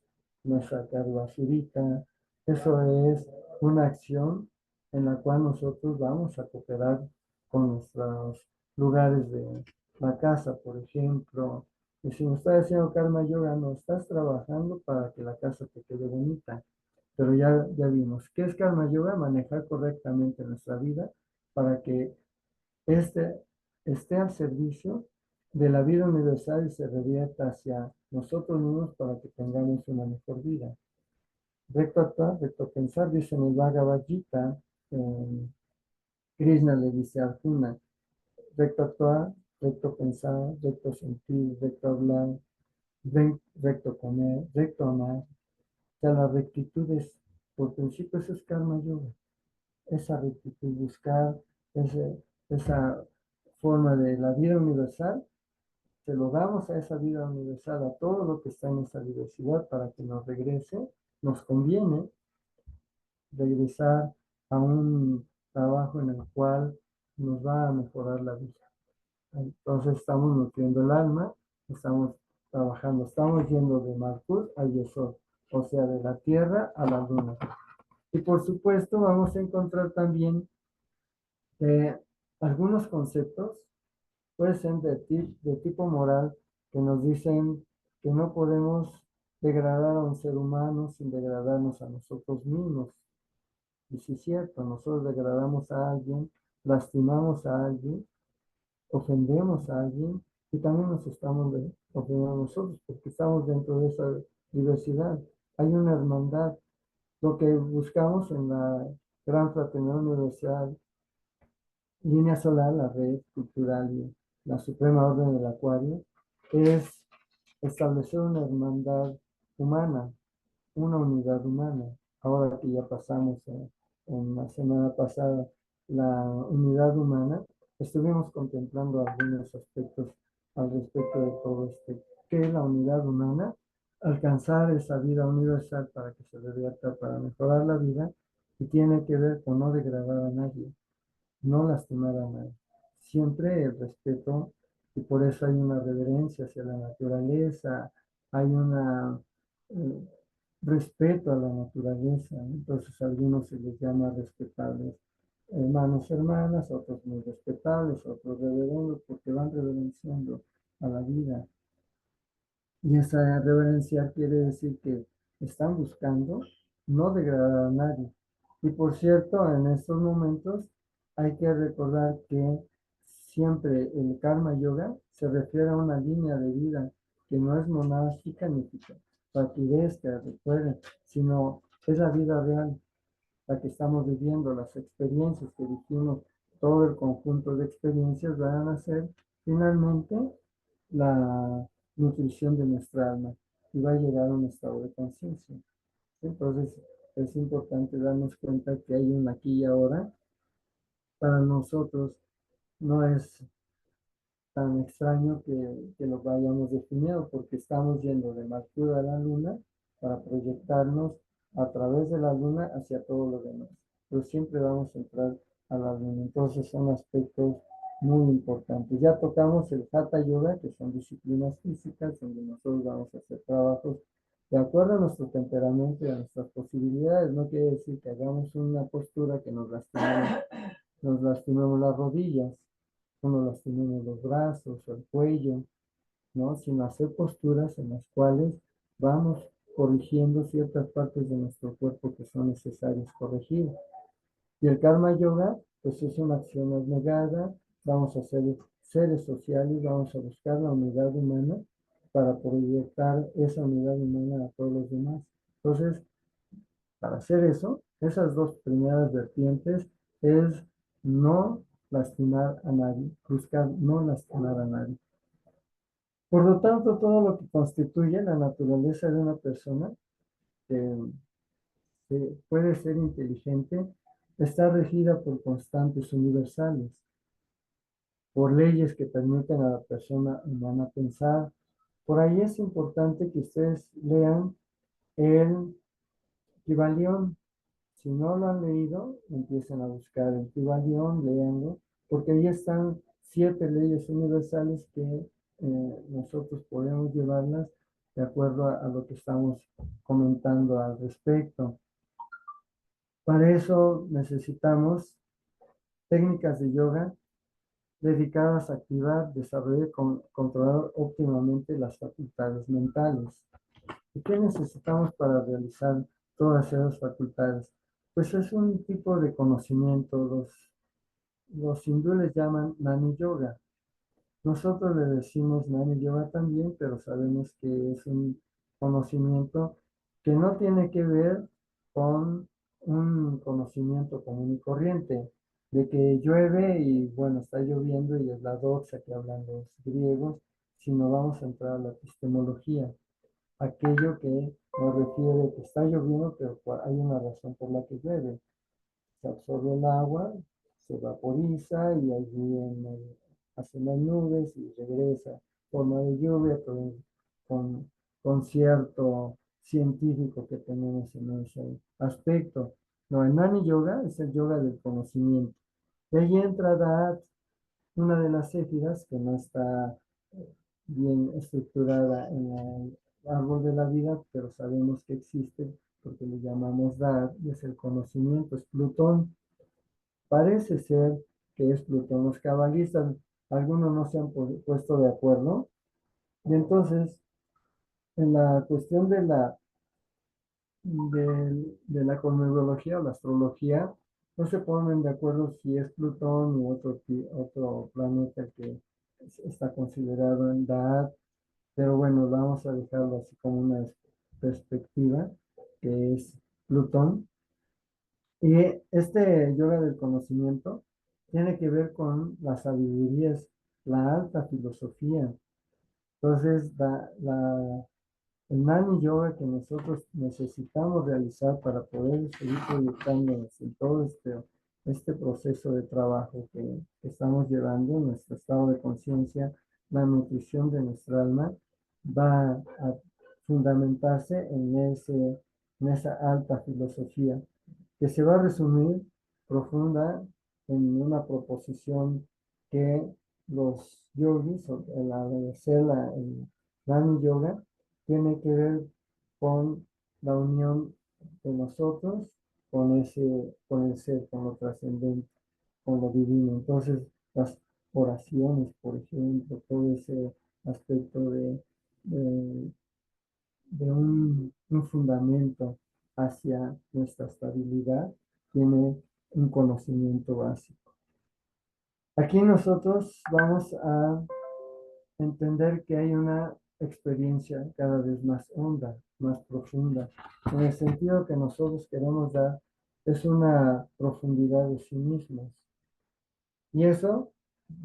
no es sacar basurita, eso es una acción en la cual nosotros vamos a cooperar con nuestros lugares de la casa, por ejemplo. Y si no estás haciendo karma yoga, no estás trabajando para que la casa te quede bonita. Pero ya vimos, ¿qué es karma yoga? Manejar correctamente nuestra vida para que este esté al servicio de la vida universal y se revierta hacia nosotros mismos para que tengamos una mejor vida. Recto actuar, recto pensar, dice en el Bhagavad Gita, Krishna le dice a Arjuna, recto actuar, recto pensar, recto sentir, recto hablar, recto comer, recto amar. O sea, la rectitud es, por principio, eso es karma yoga. Esa rectitud, buscar esa forma de la vida universal, se lo damos a esa vida universal, a todo lo que está en esa diversidad para que nos regrese. Nos conviene regresar a un trabajo en el cual nos va a mejorar la vida. Entonces estamos nutriendo el alma, estamos trabajando, estamos yendo de Malkut a Yesod, o sea, de la tierra a la luna. Y por supuesto vamos a encontrar también algunos conceptos, puede ser de tipo moral, que nos dicen que no podemos degradar a un ser humano sin degradarnos a nosotros mismos. Y sí es cierto, nosotros degradamos a alguien, lastimamos a alguien, ofendemos a alguien y también nos estamos ofendiendo a nosotros porque estamos dentro de esa diversidad. Hay una hermandad. Lo que buscamos en la Gran Fraternidad Universal, Línea Solar, la red cultural y la Suprema Orden del Acuario, es establecer una hermandad humana, una unidad humana. Ahora que ya pasamos en la semana pasada la unidad humana, estuvimos contemplando algunos aspectos al respecto de todo esto. ¿Qué es la unidad humana? Alcanzar esa vida universal para que se revierta, para mejorar la vida, y tiene que ver con no degradar a nadie, no lastimar a nadie. Siempre el respeto, y por eso hay una reverencia hacia la naturaleza, hay una respeto a la naturaleza. Entonces a algunos se les llama respetables hermanos, hermanas, otros muy respetables, otros reverendos, porque van reverenciando a la vida. Y esa reverencia quiere decir que están buscando no degradar a nadie. Y por cierto, en estos momentos hay que recordar que siempre el karma yoga se refiere a una línea de vida que no es monástica ni partidesca, recuerden, sino es la vida real, la que estamos viviendo, las experiencias que dijimos, todo el conjunto de experiencias van a ser finalmente la nutrición de nuestra alma y va a llegar a un estado de conciencia. Entonces es importante darnos cuenta que hay un aquí y ahora. Para nosotros no es tan extraño que lo vayamos definiendo porque estamos yendo de Mercurio a la Luna para proyectarnos a través de la Luna hacia todo lo demás. Pero siempre vamos a entrar a la Luna. Entonces son aspectos muy importantes. Ya tocamos el Hatha Yoga, que son disciplinas físicas, donde nosotros vamos a hacer trabajos de acuerdo a nuestro temperamento y a nuestras posibilidades. No quiere decir que hagamos una postura que nos lastimemos las rodillas, no nos lastimemos los brazos o el cuello, ¿no? Sino hacer posturas en las cuales vamos corrigiendo ciertas partes de nuestro cuerpo que son necesarias corregir. Y el karma yoga, pues es una acción abnegada, vamos a ser seres sociales, vamos a buscar la unidad humana para proyectar esa unidad humana a todos los demás. Entonces, para hacer eso, esas dos primeras vertientes es no lastimar a nadie, buscar no lastimar a nadie. Por lo tanto, todo lo que constituye la naturaleza de una persona, que puede ser inteligente, está regida por constantes universales, por leyes que permiten a la persona humana pensar. Por ahí es importante que ustedes lean el Kybalión. Si no lo han leído, empiecen a buscar el Kybalión, léanlo, porque ahí están 7 leyes universales que nosotros podemos llevarlas de acuerdo a lo que estamos comentando al respecto. Para eso necesitamos técnicas de yoga dedicadas a activar, desarrollar y controlar óptimamente las facultades mentales. ¿Y qué necesitamos para realizar todas esas facultades? Pues es un tipo de conocimiento. Los hindúes les llaman Nani Yoga. Nosotros le decimos Nani Yoga también, pero sabemos que es un conocimiento que no tiene que ver con un conocimiento común y corriente, de que llueve y bueno, está lloviendo y es la doxa que hablan los griegos, sino vamos a entrar a la epistemología, aquello que nos refiere que está lloviendo, pero hay una razón por la que llueve. Se absorbe el agua, se vaporiza y allí hacen las nubes y regresa forma de lluvia con cierto científico que tenemos en ese aspecto. No, el Nani Yoga es el yoga del conocimiento. Y ahí entra Dhat, una de las éfiras que no está bien estructurada en el árbol de la vida, pero sabemos que existe porque le llamamos Dhat y es el conocimiento, es Plutón. Parece ser que es Plutón. Los cabalistas, algunos no se han puesto de acuerdo. Y entonces en la cuestión de la cosmología o la astrología, no se ponen de acuerdo si es Plutón u otro planeta que está considerado en edad, pero bueno, vamos a dejarlo así como una perspectiva, que es Plutón. Y este yoga del conocimiento tiene que ver con la sabiduría, es la alta filosofía. Entonces, el Jnana Yoga que nosotros necesitamos realizar para poder seguir proyectándonos en todo este proceso de trabajo que estamos llevando, nuestro estado de conciencia, la nutrición de nuestra alma, va a fundamentarse en esa alta filosofía que se va a resumir profunda en una proposición que los yogis, o el Jnana Yoga, tiene que ver con la unión de nosotros con el ser, con lo trascendente, con lo divino. Entonces, las oraciones, por ejemplo, todo ese aspecto de, de un fundamento hacia nuestra estabilidad, tiene un conocimiento básico. Aquí nosotros vamos a entender que hay una experiencia cada vez más honda, más profunda, en el sentido que nosotros queremos dar es una profundidad de sí mismos. Y eso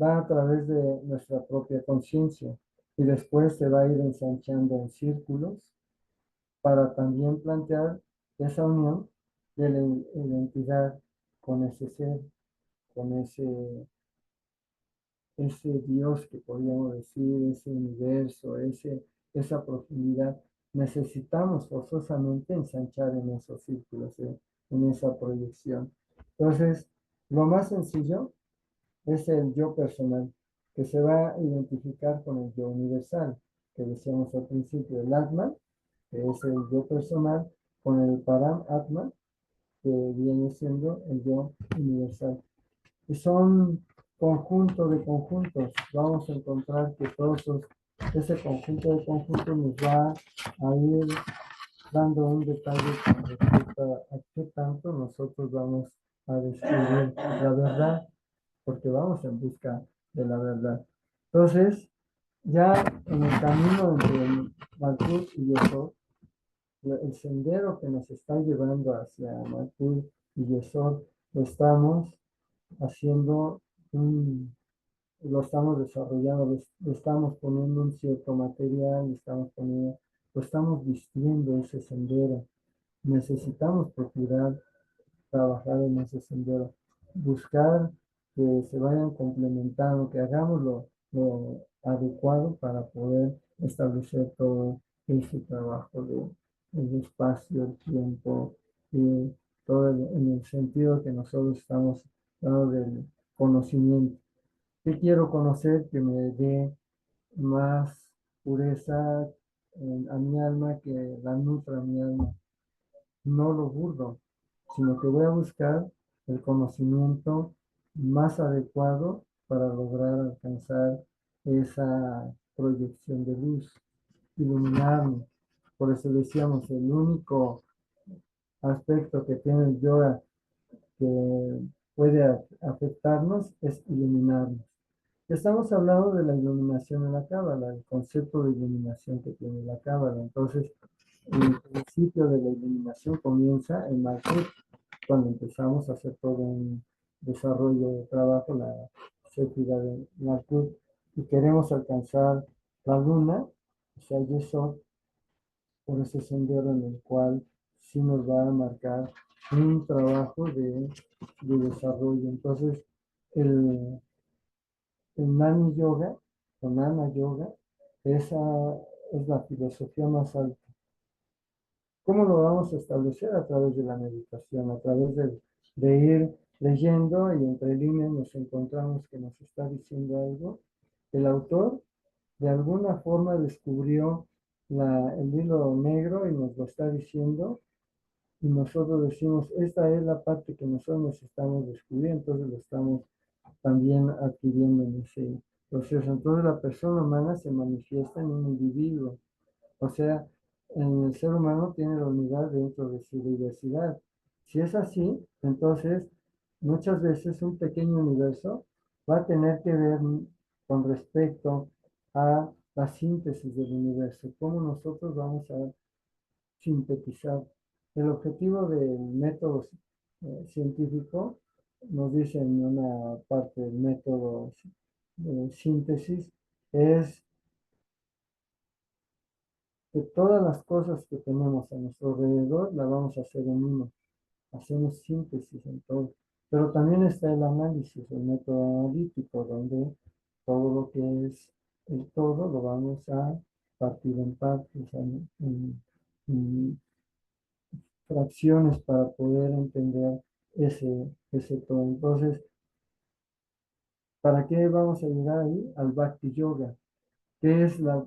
va a través de nuestra propia conciencia y después se va a ir ensanchando en círculos para también plantear esa unión de la identidad con ese ser, con ese Dios que podríamos decir, ese universo, esa profundidad. Necesitamos forzosamente ensanchar en esos círculos, en esa proyección. Entonces, lo más sencillo es el yo personal, que se va a identificar con el yo universal, que decíamos al principio, el Atman, que es el yo personal, con el Param Atman, que viene siendo el yo universal. Y son conjunto de conjuntos. Vamos a encontrar que ese conjunto de conjuntos nos va a ir dando un detalle con respecto a qué tanto nosotros vamos a descubrir la verdad, porque vamos en busca de la verdad. Entonces, ya en el camino entre Malkut y Yesod, el sendero que nos está llevando hacia Malkut y Yesod, lo estamos haciendo lo estamos desarrollando, le estamos poniendo un cierto material, lo estamos vistiendo ese sendero. Necesitamos procurar trabajar en ese sendero, buscar que se vayan complementando, que hagamos lo adecuado para poder establecer todo ese trabajo del espacio, el tiempo, y todo en el sentido que nosotros estamos dando del conocimiento. ¿Qué quiero conocer? Que me dé más pureza a mi alma, que la nutra a mi alma, no lo burdo, sino que voy a buscar el conocimiento más adecuado para lograr alcanzar esa proyección de luz, iluminarme. Por eso decíamos, el único aspecto que tiene el yoga que puede afectarnos es iluminarnos. Estamos hablando de la iluminación en la cábala, el concepto de iluminación que tiene la cábala. Entonces, el principio de la iluminación comienza en Malkut, cuando empezamos a hacer todo un desarrollo de trabajo, la sépida de Malkut, y queremos alcanzar la luna, o sea, Yesod, por ese sendero en el cual sí nos va a marcar un trabajo de desarrollo. Entonces, el, el Nani Yoga, o Nana Yoga, esa es la filosofía más alta. ¿Cómo lo vamos a establecer? A través de la meditación, a través de ir leyendo y entre líneas nos encontramos que nos está diciendo algo. El autor de alguna forma descubrió el hilo negro y nos lo está diciendo y nosotros decimos, esta es la parte que nosotros nos estamos descubriendo, entonces lo estamos también adquiriendo en ese proceso. Entonces la persona humana se manifiesta en un individuo O sea, el ser humano tiene la unidad dentro de su diversidad. Si es así, entonces muchas veces un pequeño universo va a tener que ver con respecto a la síntesis del universo, cómo nosotros vamos a sintetizar. El objetivo del método científico, nos dice en una parte del método de síntesis, es que todas las cosas que tenemos a nuestro alrededor la vamos a hacer en uno. Hacemos síntesis en todo. Pero también está el análisis, el método analítico, donde todo lo que es el todo lo vamos a partir en partes, en fracciones para poder entender ese todo. Entonces, ¿para qué vamos a llegar ahí? Al Bhakti Yoga, que es la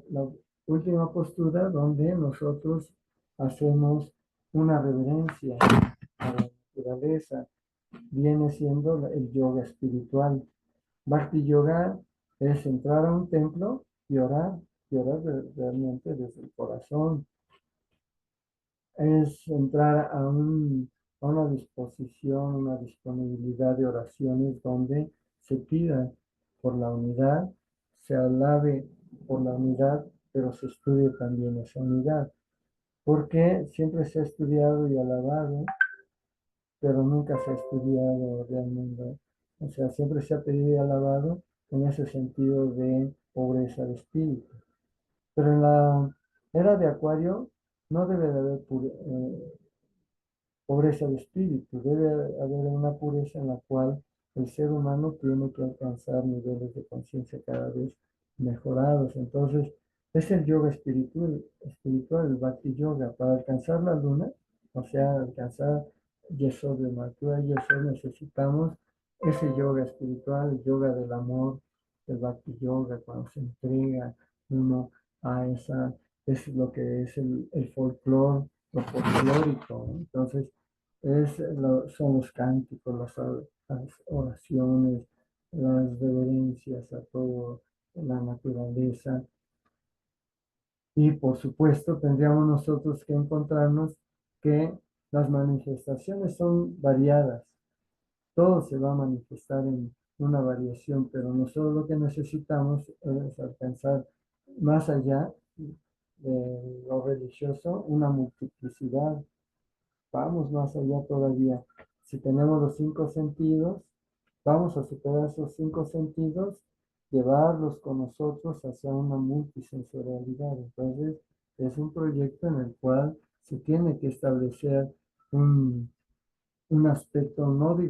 última postura donde nosotros hacemos una reverencia a la naturaleza. Viene siendo el yoga espiritual. Bhakti Yoga es entrar a un templo y orar realmente desde el corazón. Es entrar a una disposición, una disponibilidad de oraciones donde se pida por la unidad, se alabe por la unidad, pero se estudie también esa unidad. Porque siempre se ha estudiado y alabado, pero nunca se ha estudiado realmente. O sea, siempre se ha pedido y alabado en ese sentido de pobreza de espíritu. Pero en la era de Acuario no debe de haber pobreza de espíritu, debe haber una pureza en la cual el ser humano tiene que alcanzar niveles de conciencia cada vez mejorados. Entonces, es el yoga espiritual, el Bhakti Yoga. Para alcanzar la luna, o sea, alcanzar Yesod de Mathura, Yesod, necesitamos ese yoga espiritual, el yoga del amor, el Bhakti Yoga, cuando se entrega uno a esa, es lo que es el folclore, lo folclórico, ¿no? Entonces, son los cánticos, las oraciones, las reverencias a todo la naturaleza. Y por supuesto, tendríamos nosotros que encontrarnos que las manifestaciones son variadas. Todo se va a manifestar en una variación, pero nosotros lo que necesitamos es alcanzar más allá de lo religioso, una multiplicidad. Vamos más allá todavía. Si tenemos los 5 sentidos, vamos a superar esos 5 sentidos, llevarlos con nosotros hacia una multisensorialidad. Entonces, es un proyecto en el cual se tiene que establecer un aspecto no de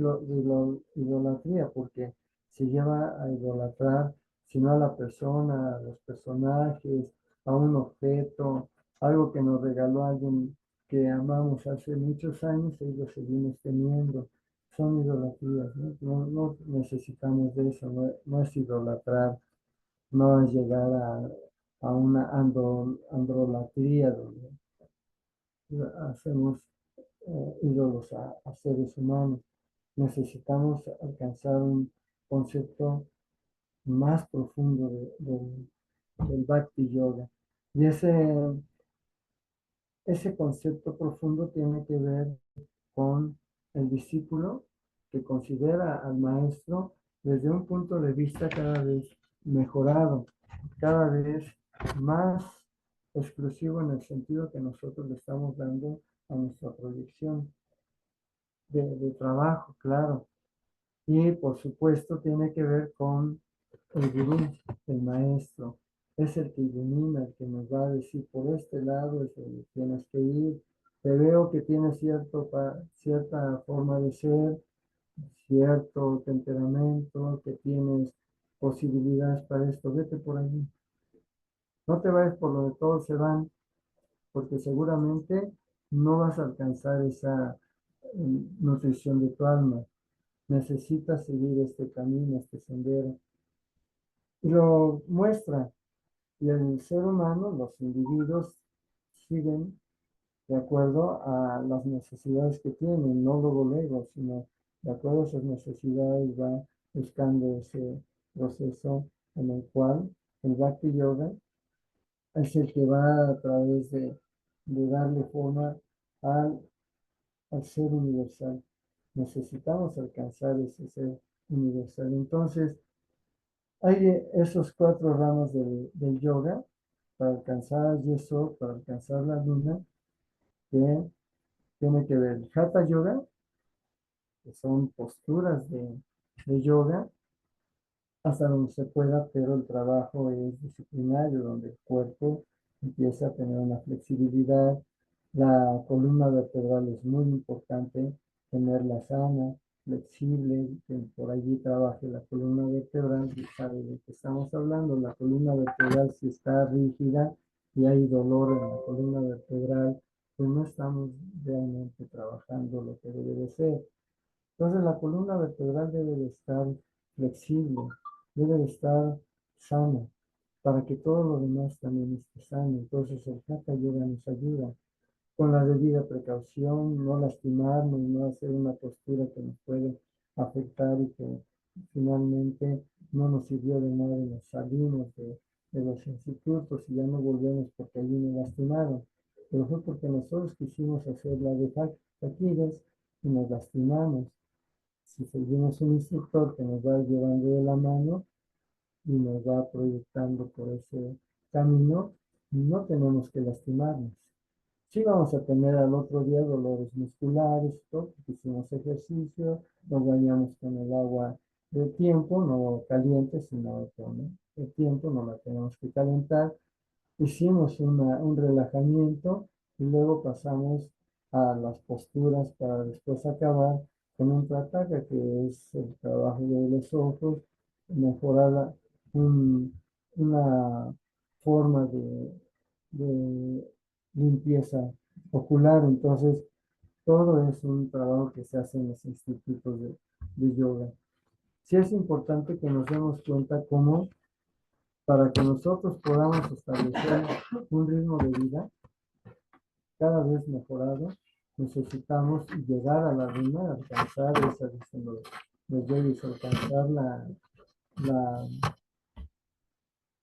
idolatría, porque se lleva a idolatrar, sino a la persona, a los personajes, a un objeto, algo que nos regaló alguien que amamos hace muchos años y lo seguimos teniendo. Son idolatrías, ¿no? No necesitamos de eso, no es idolatrar, no es llegar a una androlatría donde hacemos ídolos a seres humanos. Necesitamos alcanzar un concepto más profundo del Bhakti Yoga. Y ese concepto profundo tiene que ver con el discípulo que considera al maestro desde un punto de vista cada vez mejorado, cada vez más exclusivo en el sentido que nosotros le estamos dando a nuestra proyección de trabajo, claro. Y por supuesto tiene que ver con el gurú, el maestro. Es el que ilumina, el que nos va a decir por este lado es el que tienes que ir. Te veo que tienes cierta forma de ser, cierto temperamento, que tienes posibilidades para esto. Vete por allí. No te vayas por lo de todos se van, porque seguramente no vas a alcanzar esa nutrición de tu alma. Necesitas seguir este camino, este sendero. Y lo muestra. Y el ser humano, los individuos, siguen de acuerdo a las necesidades que tienen, no luego, sino de acuerdo a esas necesidades va buscando ese proceso en el cual el Bhakti Yoga es el que va a través de darle forma al, al ser universal. Necesitamos alcanzar ese ser universal. Entonces, hay esos 4 ramas del yoga para alcanzar Yesod, para alcanzar la luna, que tiene que ver el Hatha Yoga, que son posturas de yoga, hasta donde se pueda, pero el trabajo es disciplinario, donde el cuerpo empieza a tener una flexibilidad. La columna vertebral es muy importante, tenerla sana, flexible, que por allí trabaje la columna vertebral, y sabe de qué estamos hablando. La columna vertebral, si está rígida y hay dolor en la columna vertebral, pues no estamos realmente trabajando lo que debe de ser. Entonces la columna vertebral debe de estar flexible, debe de estar sana, para que todo lo demás también esté sano. Entonces el Hatha Yoga nos ayuda con la debida precaución, no lastimarnos, no hacer una postura que nos puede afectar y que finalmente no nos sirvió de nada y nos salimos de los institutos y ya no volvemos porque allí nos lastimaron. Pero fue porque nosotros quisimos hacer la de Fakires y nos lastimamos. Si seguimos un instructor que nos va llevando de la mano y nos va proyectando por ese camino, no tenemos que lastimarnos. Sí vamos a tener al otro día dolores musculares, todo, porque hicimos ejercicio, nos bañamos con el agua de tiempo, no caliente, sino con el tiempo, no la tenemos que calentar. Hicimos un relajamiento y luego pasamos a las posturas para después acabar con un trataka, que es el trabajo de los ojos, mejorar una forma de limpieza ocular. Entonces, todo es un trabajo que se hace en los institutos de yoga. Sí es importante que nos demos cuenta cómo, para que nosotros podamos establecer un ritmo de vida cada vez mejorado, necesitamos llegar a la luna, alcanzar esa, dicen los yogis, alcanzar la,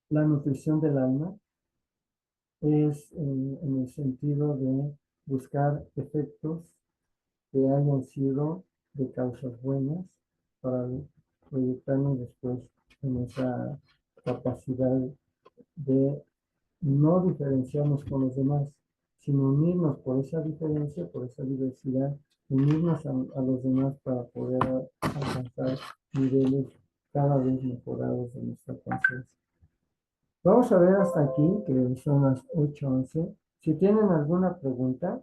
la nutrición del alma, es en el sentido de buscar efectos que hayan sido de causas buenas para proyectarnos después en esa capacidad de no diferenciarnos con los demás, sino unirnos por esa diferencia, por esa diversidad, unirnos a los demás para poder alcanzar niveles cada vez mejorados de nuestra conciencia. Vamos a ver hasta aquí, que son las 8:11. Si tienen alguna pregunta,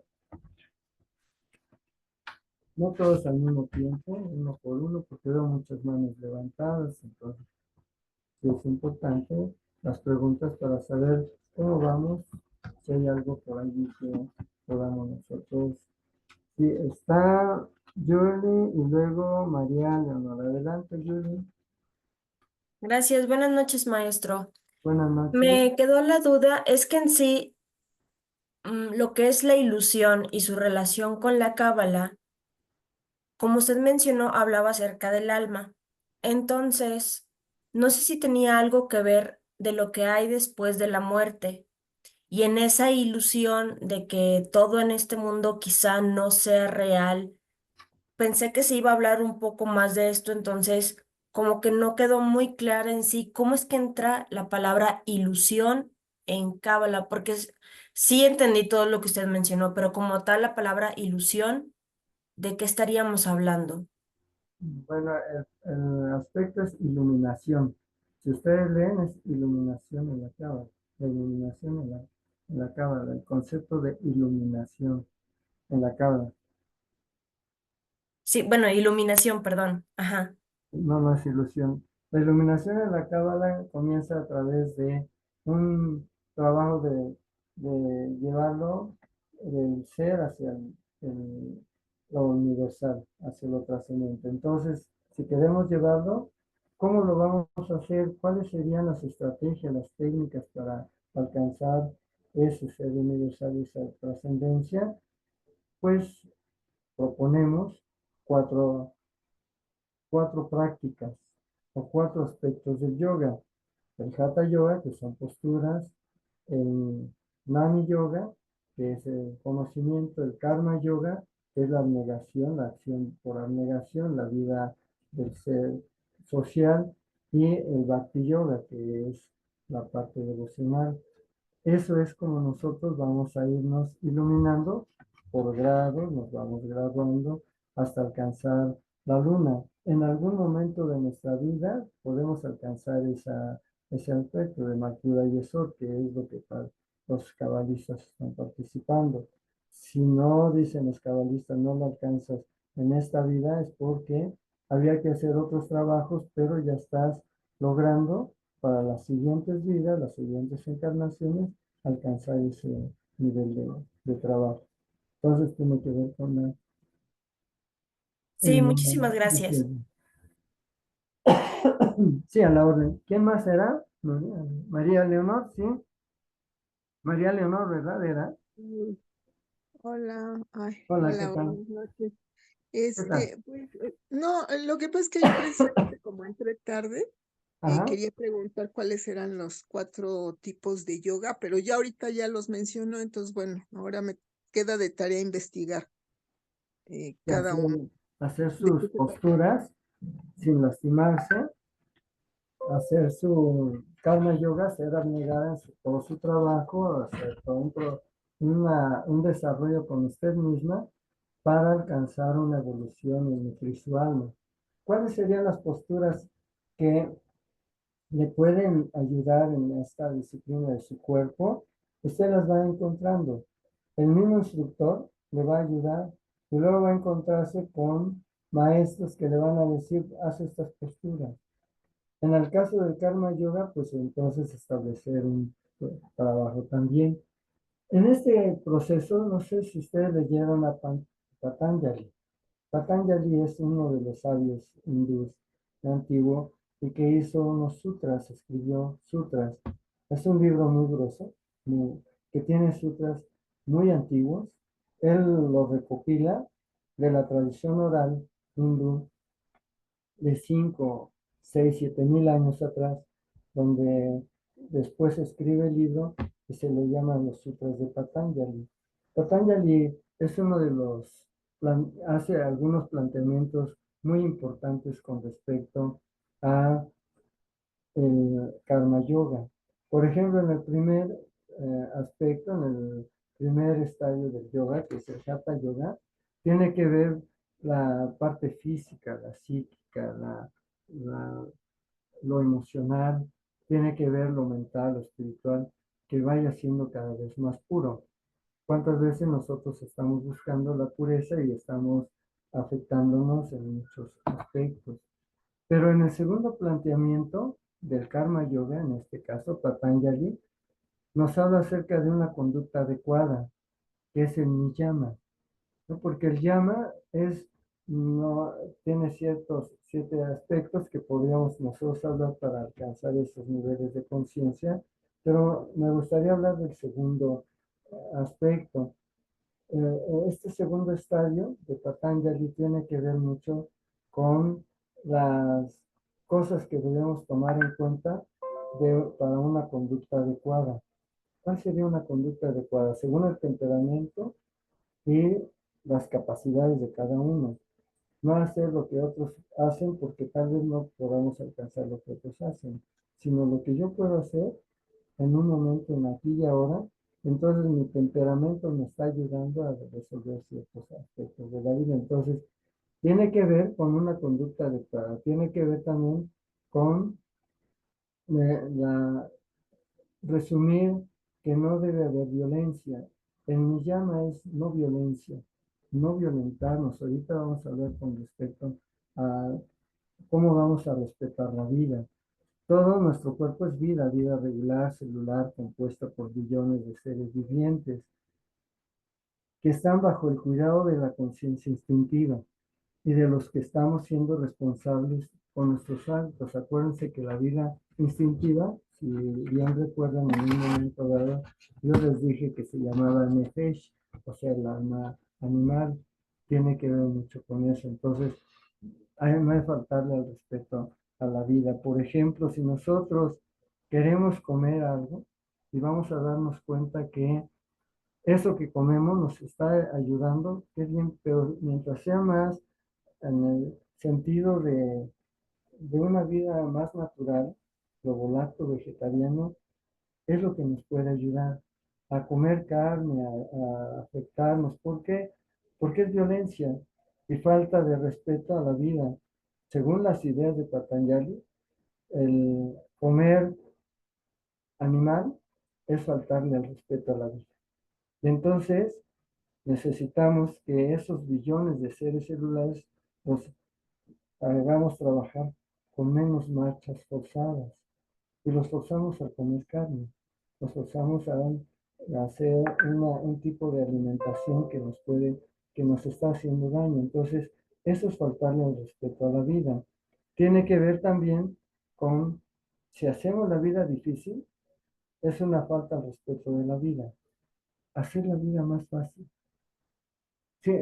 no todos al mismo tiempo, uno por uno, porque veo muchas manos levantadas, entonces es importante las preguntas para saber cómo vamos, si hay algo por allí que podamos nosotros. Sí, está Julie y luego María Leonor. Adelante, Julie. Gracias, buenas noches, maestro. Buenas noches. Me quedó la duda, es que en sí, lo que es la ilusión y su relación con la cábala, como usted mencionó, hablaba acerca del alma. Entonces, no sé si tenía algo que ver de lo que hay después de la muerte y en esa ilusión de que todo en este mundo quizá no sea real. Pensé que se iba a hablar un poco más de esto, entonces como que no quedó muy clara en sí cómo es que entra la palabra ilusión en Cábala, porque sí entendí todo lo que usted mencionó, pero como tal la palabra ilusión, ¿de qué estaríamos hablando? Bueno, el aspecto es iluminación. Si ustedes leen, es iluminación en la cábala. La iluminación en la cábala. El concepto de iluminación en la cábala. Sí, bueno, iluminación, perdón. Ajá. No, no es ilusión. La iluminación en la cábala comienza a través de un trabajo de llevarlo del ser hacia lo universal, hacia lo trascendente. Entonces, si queremos llevarlo, ¿cómo lo vamos a hacer? ¿Cuáles serían las estrategias, las técnicas para alcanzar ese ser universal, esa trascendencia? Pues proponemos cuatro prácticas o 4 aspectos del yoga. El Hatha Yoga, que son posturas, el Jnana Yoga, que es el conocimiento, el Karma Yoga, que es la abnegación, la acción por abnegación, la vida del ser social, y el Bhakti Yoga, que es la parte devocional. Eso es como nosotros vamos a irnos iluminando por grados, nos vamos graduando hasta alcanzar la luna. En algún momento de nuestra vida podemos alcanzar ese aspecto de Malkuta y Yesod, que es lo que los cabalistas están participando. Si no, dicen los cabalistas, no lo alcanzas en esta vida, es porque había que hacer otros trabajos, pero ya estás logrando para las siguientes vidas, las siguientes encarnaciones, alcanzar ese nivel de trabajo. Entonces tiene que ver con la... Sí, muchísimas gracias. Sí, a la orden. ¿Quién más era? María Leonor, sí. María Leonor, ¿verdad? Era. Mm, Hola, Hola, ¿qué hola, tal? buenas noches. ¿Qué tal? Pues, no, lo que pasa es que yo precisamente como entré tarde, Ajá, quería preguntar cuáles eran los 4 tipos de yoga, pero ya ahorita ya los mencionó, entonces bueno, ahora me queda de tarea investigar y cada uno. hacer ¿De qué sus se trata? posturas sin lastimarse, hacer su karma yoga, ser abnegada en todo su trabajo, hacer todo un desarrollo con usted misma para alcanzar una evolución en nutrir su alma. ¿Cuáles serían las posturas que le pueden ayudar en esta disciplina de su cuerpo? Usted las va encontrando. El mismo instructor le va a ayudar y luego va a encontrarse con maestros que le van a decir, haz estas posturas. En el caso del Karma Yoga, pues entonces establecer un trabajo también. En este proceso, no sé si ustedes leyeron a Patanjali. Patanjali es uno de los sabios hindús antiguo y que hizo unos sutras, escribió sutras. Es un libro muy grueso, que tiene sutras muy antiguos. Él los recopila de la tradición oral hindú de 5, 6, 7 mil años atrás, donde después escribe el libro y se le llaman los sutras de Patanjali. Patanjali es uno de los, hace algunos planteamientos muy importantes con respecto a el Karma Yoga. Por ejemplo, en el primer aspecto, en el primer estadio del yoga, que es el Hatha Yoga, tiene que ver la parte física, la psíquica, lo emocional, tiene que ver lo mental, lo espiritual, que vaya siendo cada vez más puro. ¿Cuántas veces nosotros estamos buscando la pureza y estamos afectándonos en muchos aspectos? Pero en el segundo planteamiento del Karma Yoga, en este caso Patanjali, nos habla acerca de una conducta adecuada, que es el niyama, ¿no? Porque el yama no, tiene siete aspectos que podríamos nosotros hablar para alcanzar esos niveles de conciencia, pero me gustaría hablar del segundo aspecto. Este segundo estadio de Patanjali tiene que ver mucho con las cosas que debemos tomar en cuenta para una conducta adecuada. ¿Cuál sería una conducta adecuada? Según el temperamento y las capacidades de cada uno. No hacer lo que otros hacen porque tal vez no podamos alcanzar lo que otros hacen, sino lo que yo puedo hacer en un momento, en aquí y ahora. Entonces mi temperamento me está ayudando a resolver ciertos aspectos de la vida. Entonces tiene que ver con una conducta adecuada, tiene que ver también con resumir que no debe haber violencia. El niyama es no violencia, no violentarnos. Ahorita vamos a ver con respecto a cómo vamos a respetar la vida. Todo nuestro cuerpo es vida, vida regular, celular, compuesta por billones de seres vivientes que están bajo el cuidado de la conciencia instintiva y de los que estamos siendo responsables con nuestros actos. Acuérdense que la vida instintiva, si bien recuerdan en un momento dado, yo les dije que se llamaba Nefesh, o sea, el alma animal, tiene que ver mucho con eso. Entonces, no hay faltarle al respeto a la vida. Por ejemplo, si nosotros queremos comer algo, y vamos a darnos cuenta que eso que comemos nos está ayudando, qué bien, pero mientras sea más en el sentido de una vida más natural, lacto vegetariano, es lo que nos puede ayudar a comer carne, a afectarnos. ¿Por qué? Porque es violencia y falta de respeto a la vida. Según las ideas de Patanjali, el comer animal es faltarle el respeto a la vida. Y entonces necesitamos que esos billones de seres celulares los hagamos trabajar con menos marchas forzadas y los forzamos a comer carne, los forzamos a hacer un tipo de alimentación que nos está haciendo daño. Entonces, eso es faltarle el respeto a la vida. Tiene que ver también con, si hacemos la vida difícil, es una falta al respeto de la vida. Hacer la vida más fácil. Sí,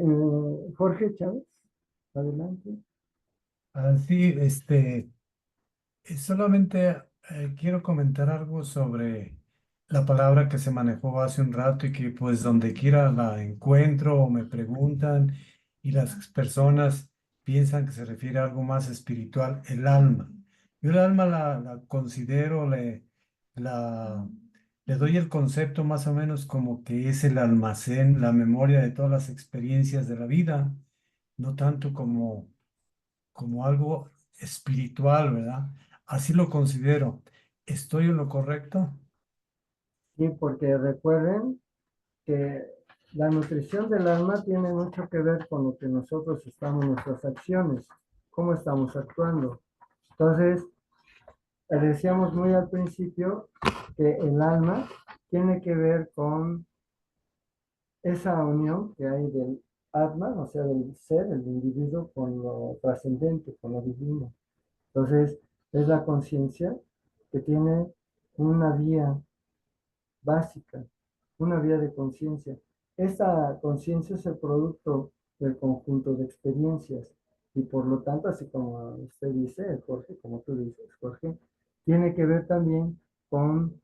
Jorge Chávez, adelante. Sí, solamente quiero comentar algo sobre la palabra que se manejó hace un rato y que pues donde quiera la encuentro o me preguntan y las personas piensan que se refiere a algo más espiritual, el alma. Yo el alma la considero, la, le doy el concepto más o menos como que es el almacén, la memoria de todas las experiencias de la vida, no tanto como algo espiritual, ¿verdad? Así lo considero. ¿Estoy en lo correcto? Sí, porque recuerden que la nutrición del alma tiene mucho que ver con lo que nosotros estamos, nuestras acciones, cómo estamos actuando. Entonces, decíamos muy al principio que el alma tiene que ver con esa unión que hay del atma, o sea, del ser, el individuo, con lo trascendente, con lo divino. Entonces, es la conciencia que tiene una vía básica, una vía de conciencia. Esta conciencia es el producto del conjunto de experiencias y por lo tanto, así como usted dice, Jorge, como tú dices, Jorge, tiene que ver también con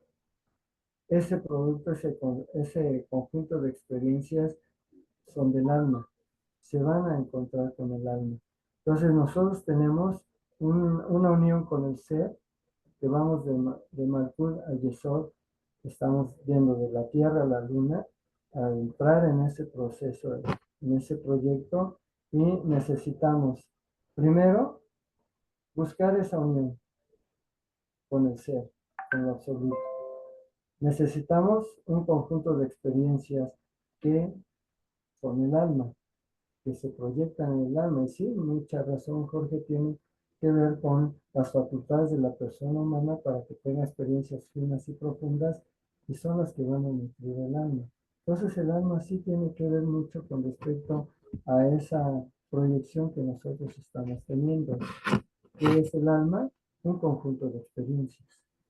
ese producto, ese conjunto de experiencias son del alma, se van a encontrar con el alma. Entonces nosotros tenemos una unión con el ser, que vamos de Malkuth a Yesod, estamos yendo de la Tierra a la Luna, a entrar en ese proceso, en ese proyecto, y necesitamos, primero, buscar esa unión con el ser, con lo absoluto. Necesitamos un conjunto de experiencias que son el alma, que se proyectan en el alma. Y sí, mucha razón, Jorge, tiene que ver con las facultades de la persona humana para que tenga experiencias finas y profundas y son las que van a nutrir el alma. Entonces el alma sí tiene que ver mucho con respecto a esa proyección que nosotros estamos teniendo. ¿Qué es el alma? Un conjunto de experiencias.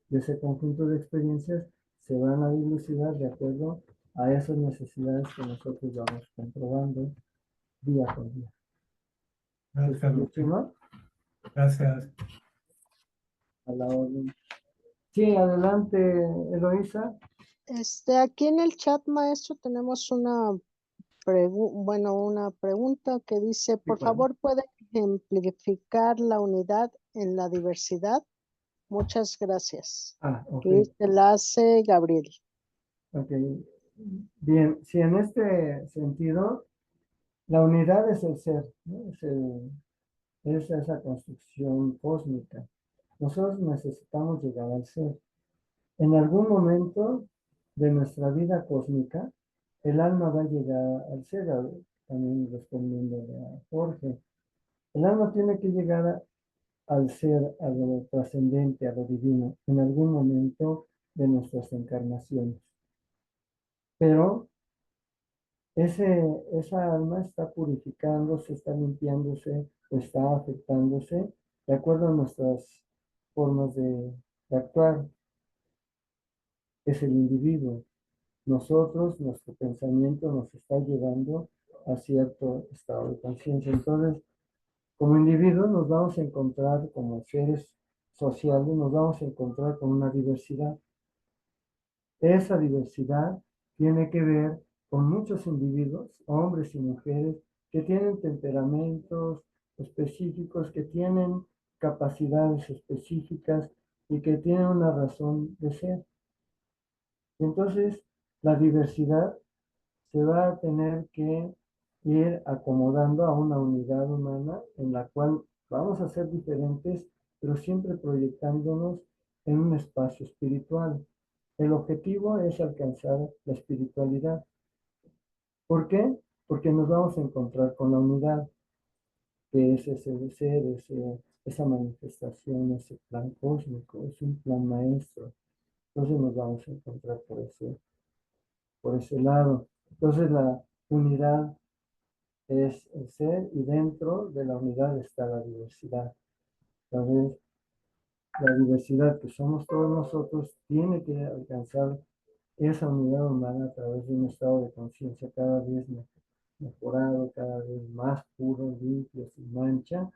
Y ese conjunto de experiencias se van a dilucidar de acuerdo a esas necesidades que nosotros vamos comprobando día con día. Gracias. Gracias. A la orden. Sí, adelante, Eloísa. Aquí en el chat, maestro, tenemos una pregunta que dice, por favor, ¿puede ejemplificar la unidad en la diversidad? Muchas gracias. Ok. Y se la hace Gabriel. Ok. Bien, si en este sentido, la unidad es el ser, ¿no? Es esa construcción cósmica. Nosotros necesitamos llegar al ser. En algún momento de nuestra vida cósmica, el alma va a llegar al ser, también respondiendo a Jorge. El alma tiene que llegar al ser, a lo trascendente, a lo divino, en algún momento de nuestras encarnaciones. Pero esa alma está purificándose, está limpiándose, está afectándose de acuerdo a nuestras formas de actuar. Es el individuo. Nosotros, nuestro pensamiento nos está llevando a cierto estado de conciencia. Entonces, como individuos nos vamos a encontrar como seres sociales, nos vamos a encontrar con una diversidad. Esa diversidad tiene que ver con muchos individuos, hombres y mujeres, que tienen temperamentos específicos, que tienen capacidades específicas y que tienen una razón de ser. Entonces, la diversidad se va a tener que ir acomodando a una unidad humana en la cual vamos a ser diferentes, pero siempre proyectándonos en un espacio espiritual. El objetivo es alcanzar la espiritualidad. ¿Por qué? Porque nos vamos a encontrar con la unidad, que es ese ser, esa manifestación, ese plan cósmico, es un plan maestro. Entonces nos vamos a encontrar por ese lado. Entonces la unidad es el ser y dentro de la unidad está la diversidad. Entonces, la diversidad que somos todos nosotros tiene que alcanzar esa unidad humana a través de un estado de conciencia cada vez mejorado, cada vez más puro, limpio, sin mancha,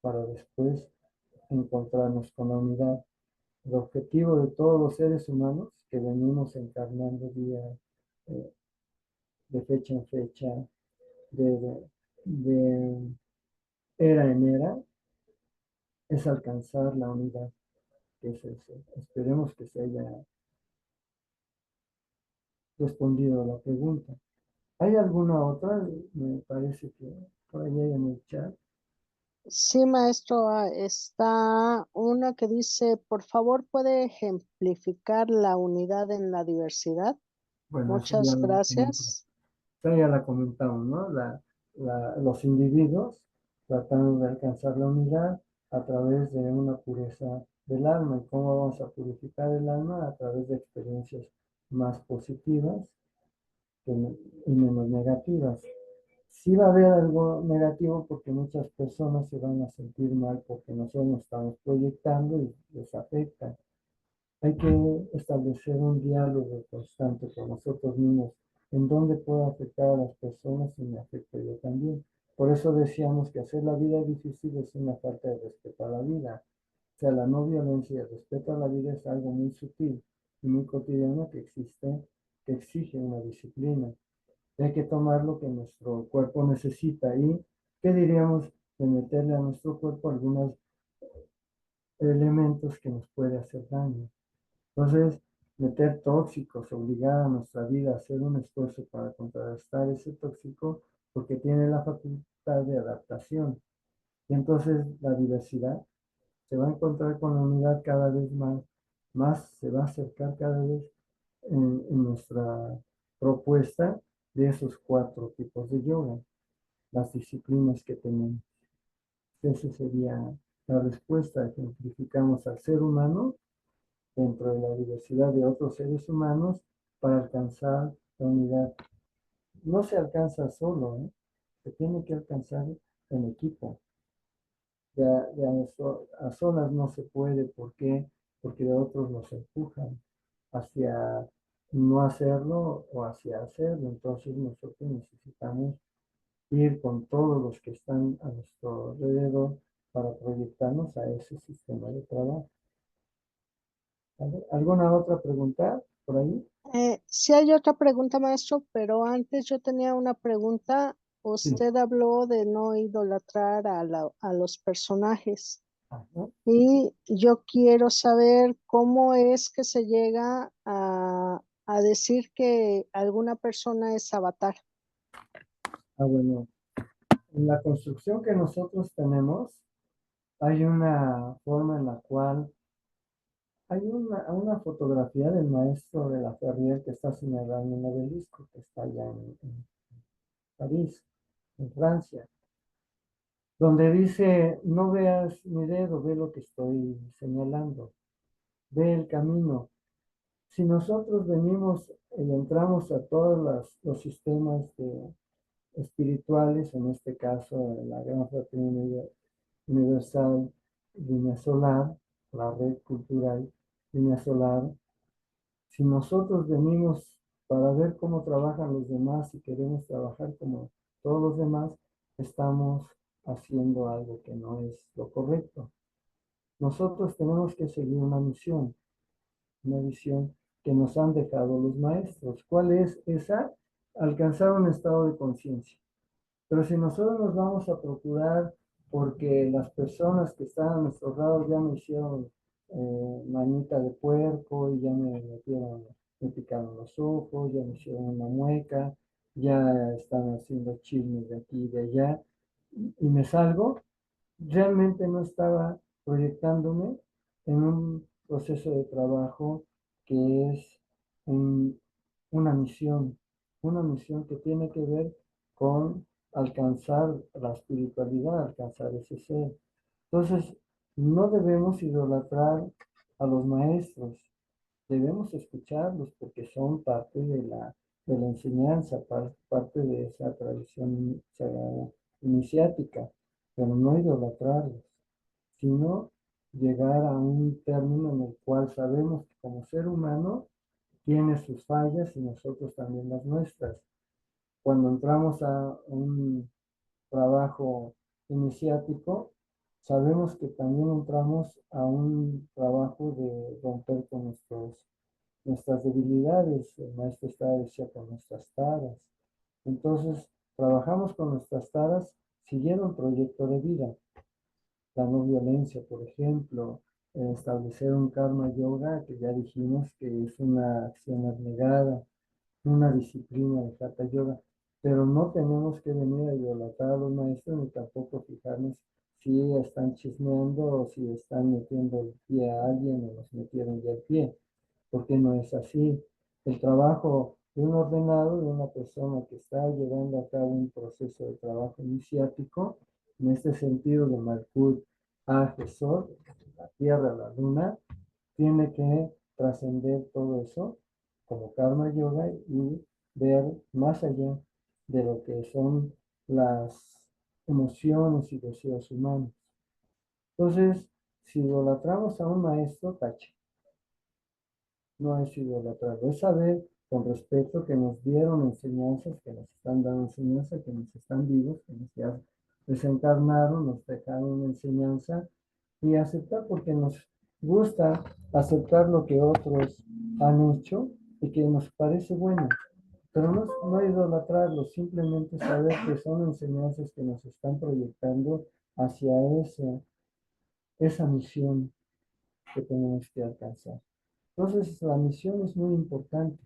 para después encontrarnos con la unidad. El objetivo de todos los seres humanos que venimos encarnando día de fecha en fecha, de era en era, es alcanzar la unidad, que es eso. Esperemos que se haya respondido a la pregunta. ¿Hay alguna otra? Me parece que por ahí hay en el chat. Sí, maestro, está una que dice, por favor, ¿puede ejemplificar la unidad en la diversidad? Bueno, Muchas gracias. ya la comentamos, ¿no? Los individuos tratando de alcanzar la unidad a través de una pureza del alma. ¿Y cómo vamos a purificar el alma? A través de experiencias más positivas y menos negativas. Sí va a haber algo negativo porque muchas personas se van a sentir mal porque nosotros nos estamos proyectando y les afecta. Hay que establecer un diálogo constante con nosotros mismos en donde puedo afectar a las personas y me afecte yo también. Por eso decíamos que hacer la vida difícil es una falta de respeto a la vida. O sea, la no violencia y el respeto a la vida es algo muy sutil y muy cotidiano que exige una disciplina. Hay que tomar lo que nuestro cuerpo necesita y, ¿qué diríamos de meterle a nuestro cuerpo algunos elementos que nos puede hacer daño? Entonces, meter tóxicos, obligar a nuestra vida a hacer un esfuerzo para contrarrestar ese tóxico porque tiene la facultad de adaptación. Y entonces la diversidad se va a encontrar con la unidad cada vez más se va a acercar cada vez en nuestra propuesta de esos 4 tipos de yoga, las disciplinas que tenemos. Esa sería la respuesta. Ejemplificamos al ser humano dentro de la diversidad de otros seres humanos para alcanzar la unidad. No se alcanza solo, ¿eh? Se tiene que alcanzar en equipo. A solas no se puede. ¿Por qué? Porque otros nos empujan hacia no hacerlo o hacia hacerlo. Entonces nosotros necesitamos ir con todos los que están a nuestro alrededor para proyectarnos a ese sistema de trabajo. ¿Vale? ¿Alguna otra pregunta por ahí? Sí hay otra pregunta, maestro, pero antes yo tenía una pregunta. Sí. Usted habló de no idolatrar a los personajes Ajá. y yo quiero saber cómo es que se llega a decir que alguna persona es avatar. Bueno, en la construcción que nosotros tenemos, hay una forma en la cual hay una fotografía del maestro de la Ferrier que está señalada en el obelisco, que está allá en París, en Francia, donde dice, no veas mi dedo, ve lo que estoy señalando, ve el camino. Si nosotros venimos y entramos a todos los sistemas espirituales, en este caso la Gran Fraternidad Universal, Línea Solar, la red cultural Línea Solar, si nosotros venimos para ver cómo trabajan los demás y queremos trabajar como todos los demás, estamos haciendo algo que no es lo correcto. Nosotros tenemos que seguir una visión que nos han dejado los maestros. ¿Cuál es esa? Alcanzar un estado de conciencia. Pero si nosotros nos vamos a procurar porque las personas que están a nuestro lado ya me hicieron manita de puerco y ya me picaron los ojos, ya me hicieron una mueca, ya están haciendo chismes de aquí y de allá, y me salgo, realmente no estaba proyectándome en un proceso de trabajo que es una misión que tiene que ver con alcanzar la espiritualidad, alcanzar ese ser. Entonces, no debemos idolatrar a los maestros, debemos escucharlos porque son parte de la enseñanza, parte de esa tradición sagrada iniciática, pero no idolatrarlos, sino llegar a un término en el cual sabemos que como ser humano tiene sus fallas y nosotros también las nuestras. Cuando entramos a un trabajo iniciático, sabemos que también entramos a un trabajo de romper con nuestras debilidades. El maestro decía con nuestras taras. Entonces, trabajamos con nuestras taras siguiendo un proyecto de vida. La no violencia, por ejemplo, establecer un karma yoga, que ya dijimos que es una acción abnegada, una disciplina de hatha yoga, pero no tenemos que venir a idolatrar a los maestros ni tampoco fijarnos si están chismeando o si están metiendo el pie a alguien o nos metieron ya el pie, porque no es así. El trabajo de un ordenado, de una persona que está llevando a cabo un proceso de trabajo iniciático, en este sentido de Malkut a Gesor, la tierra, la luna, tiene que trascender todo eso como karma yoga y ver más allá de lo que son las emociones y deseos humanos. Entonces, si idolatramos a un maestro, tache. No es idolatrarlo, es saber con respeto que nos dieron enseñanzas, que nos están dando enseñanzas, que nos están vivos, que nos ya desencarnaron, nos dejaron una enseñanza y aceptar porque nos gusta aceptar lo que otros han hecho y que nos parece bueno, pero no idolatrarlo, simplemente saber que son enseñanzas que nos están proyectando hacia esa misión que tenemos que alcanzar. Entonces, la misión es muy importante.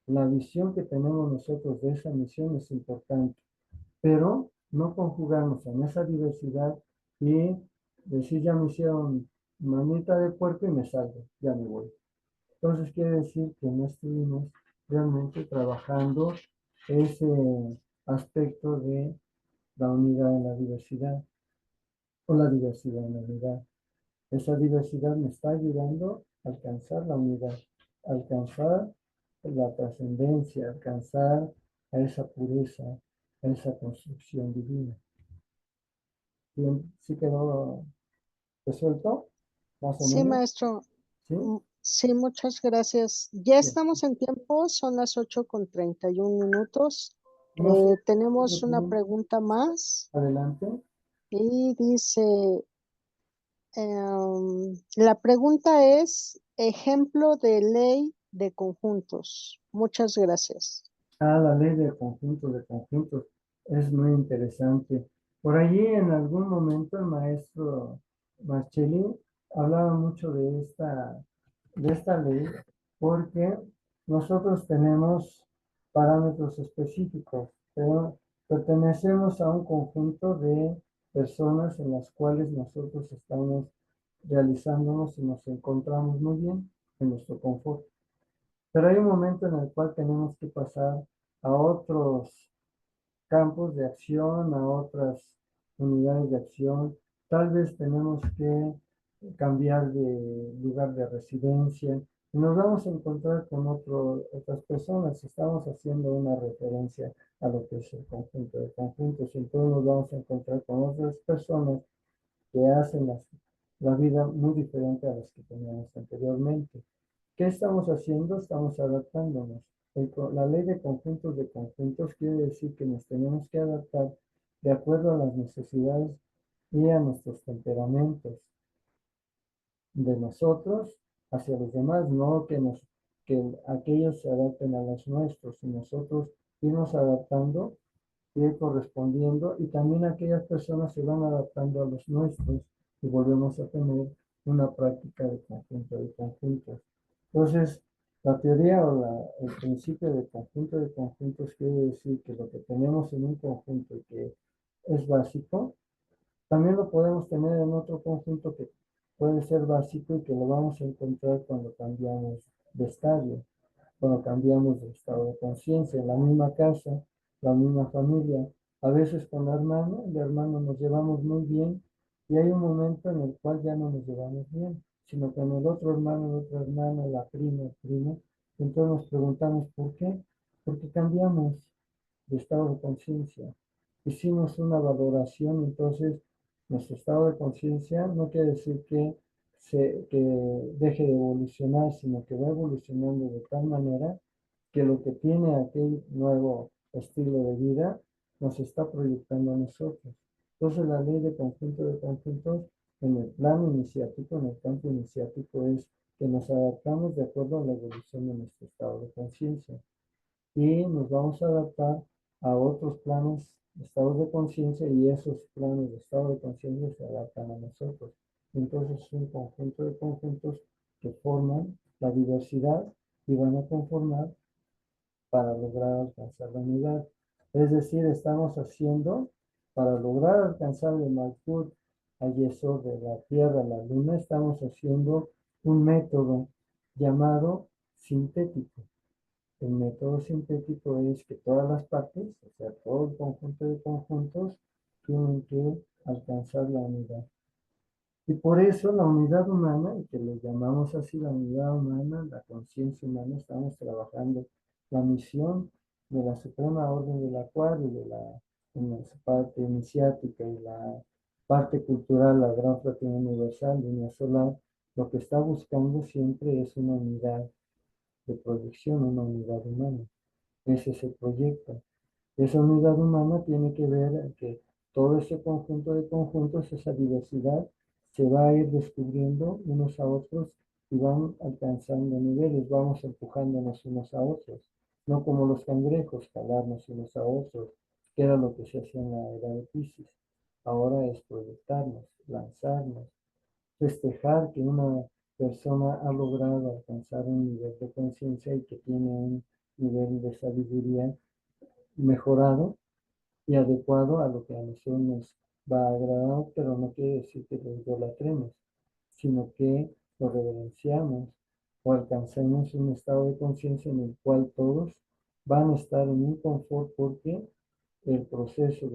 La visión que tenemos nosotros de esa misión es importante, pero no conjugarnos en esa diversidad y decir, ya me hicieron manita de puerco y me salgo, ya me voy. Entonces, quiere decir que no estuvimos realmente trabajando ese aspecto de la unidad en la diversidad o la diversidad en la unidad. Esa diversidad me está ayudando a alcanzar la unidad, a alcanzar la trascendencia, alcanzar a esa pureza, a esa construcción divina. Bien, ¿sí quedó resuelto? Más o Sí, menos. maestro. ¿Sí? Sí, muchas gracias. Ya Bien. estamos en tiempo, son las 8:31. No sé, Tenemos una pregunta más adelante. y dice, la pregunta es, ejemplo de ley de conjuntos. Muchas gracias. La ley de conjuntos es muy interesante. Por allí en algún momento el maestro Marcelli hablaba mucho de esta ley porque nosotros tenemos parámetros específicos, pero pertenecemos a un conjunto de personas en las cuales nosotros estamos realizándonos y nos encontramos muy bien en nuestro confort. Pero hay un momento en el cual tenemos que pasar a otros campos de acción, a otras unidades de acción. Tal vez tenemos que cambiar de lugar de residencia y nos vamos a encontrar con otras personas. Estamos haciendo una referencia a lo que es el conjunto de conjuntos y entonces nos vamos a encontrar con otras personas que hacen la vida muy diferente a las que teníamos anteriormente. ¿Qué estamos haciendo? Estamos adaptándonos. La ley de conjuntos quiere decir que nos tenemos que adaptar de acuerdo a las necesidades y a nuestros temperamentos de nosotros hacia los demás, no que nos que aquellos se adapten a los nuestros y nosotros irnos adaptando, ir correspondiendo, y también aquellas personas se van adaptando a los nuestros y volvemos a tener una práctica de conjunto de conjuntos. Entonces, la teoría o el principio de conjunto de conjuntos quiere decir que lo que tenemos en un conjunto y que es básico, también lo podemos tener en otro conjunto que puede ser básico y que lo vamos a encontrar cuando cambiamos de estadio, cuando cambiamos de estado de conciencia, en la misma casa, la misma familia. A veces con el hermano nos llevamos muy bien y hay un momento en el cual ya no nos llevamos bien, sino con el otro hermano, la otra hermana, la prima, el primo. Entonces nos preguntamos ¿por qué? Porque cambiamos de estado de conciencia. Hicimos una valoración, entonces nuestro estado de conciencia no quiere decir que deje de evolucionar, sino que va evolucionando de tal manera que lo que tiene aquel nuevo estilo de vida nos está proyectando a nosotros. Entonces la ley de conjuntos en el plano iniciático, en el campo iniciático, es que nos adaptamos de acuerdo a la evolución de nuestro estado de conciencia y nos vamos a adaptar a otros planos, estados de conciencia, y esos planos de estado de conciencia se adaptan a nosotros. Entonces es un conjunto de conjuntos que forman la diversidad y van a conformar para lograr alcanzar la unidad. Es decir, estamos haciendo, para lograr alcanzar el Malkut al Yesod de la Tierra, la Luna, estamos haciendo un método llamado sintético. El método sintético es que todas las partes, o sea, todo el conjunto de conjuntos, tienen que alcanzar la unidad. Y por eso la unidad humana, y que le llamamos así la unidad humana, la conciencia humana, estamos trabajando la misión de la Suprema Orden del Acuario, en su parte iniciática y la parte cultural, la Gran Fraternidad Universal, Línea Solar, lo que está buscando siempre es una unidad de proyección, una unidad humana. Ese es el proyecto. Esa unidad humana tiene que ver que todo ese conjunto de conjuntos, esa diversidad, se va a ir descubriendo unos a otros y van alcanzando niveles, vamos empujándonos unos a otros, no como los cangrejos, jalarnos unos a otros, que era lo que se hacía en la era de Piscis. Ahora es proyectarnos, lanzarnos, festejar que una persona ha logrado alcanzar un nivel de conciencia y que tiene un nivel de sabiduría mejorado y adecuado a lo que a nosotros nos va a agradar, pero no quiere decir que lo idolatremos, sino que lo reverenciamos o alcancemos un estado de conciencia en el cual todos van a estar en un confort, porque el proceso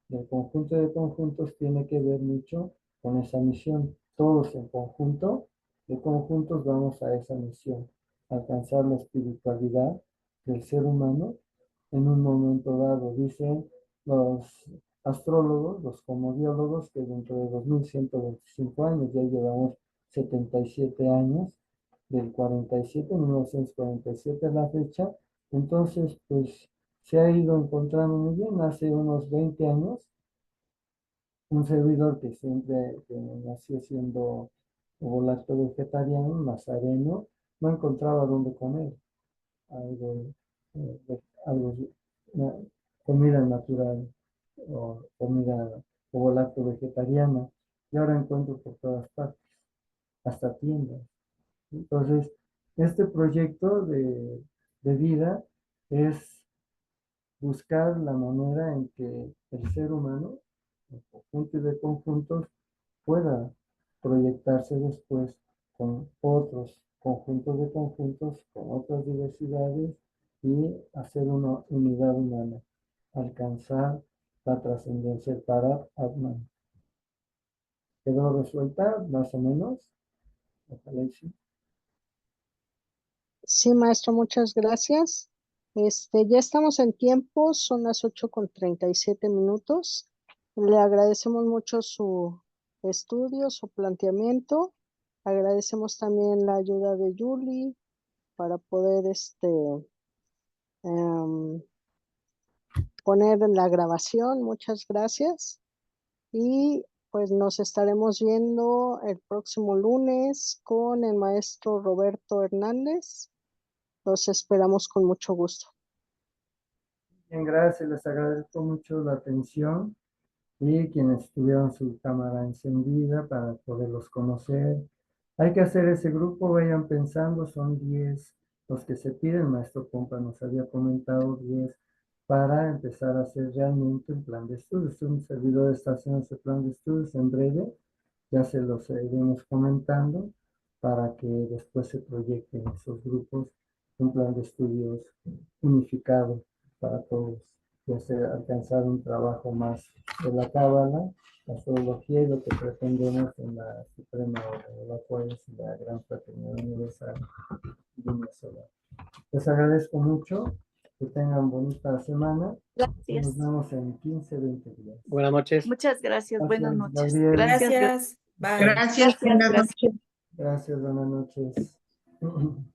del conjunto de conjuntos tiene que ver mucho con esa misión. Todos en conjunto, de conjuntos, vamos a esa misión, alcanzar la espiritualidad del ser humano en un momento dado. Dicen los astrólogos, los cosmobiólogos, que dentro de 2125 años, ya llevamos 77 años, del 47, 1947 es la fecha. Entonces, pues se ha ido encontrando muy bien. Hace unos 20 años, un servidor que siempre nació siendo lacto vegetariano, nazareno, no encontraba dónde comer algo, comida natural o comida lacto vegetariana, y ahora encuentro por todas partes, hasta tiendas. Entonces, este proyecto de vida es buscar la manera en que el ser humano, en conjunto y de conjuntos, pueda proyectarse después con otros conjuntos de conjuntos, con otras diversidades, y hacer una unidad humana, alcanzar la trascendencia para Atman. ¿Quedó resuelta más o menos? Ojalá y sí. Sí, maestro, muchas gracias. Ya estamos en tiempo, son las 8:37. Le agradecemos mucho su estudio, su planteamiento. Agradecemos también la ayuda de Julie para poder em, poner en la grabación. Muchas gracias. Y pues nos estaremos viendo el próximo lunes con el maestro Roberto Hernández. Los esperamos con mucho gusto. Bien, gracias, les agradezco mucho la atención y quienes tuvieron su cámara encendida para poderlos conocer. Hay que hacer ese grupo, vayan pensando, son 10 los que se piden. El maestro Pompa nos había comentado 10 para empezar a hacer realmente un plan de estudios. Un servidor está haciendo ese plan de estudios en breve, ya se los iremos comentando para que después se proyecten esos grupos, un plan de estudios unificado para todos y alcanzar un trabajo más de la cábala, la astrología y lo que pretendemos en la Suprema Orden, la cual es la Gran Fraternidad Universal de Venezuela. Les agradezco mucho, que tengan bonita semana. Gracias. Nos vemos en 15, 20 días. Buenas noches. Muchas gracias. Buenas Gracias, noches. Gabriel. Gracias. Gracias. Bye. Gracias, buenas Gracias. noches. Gracias, buenas noches.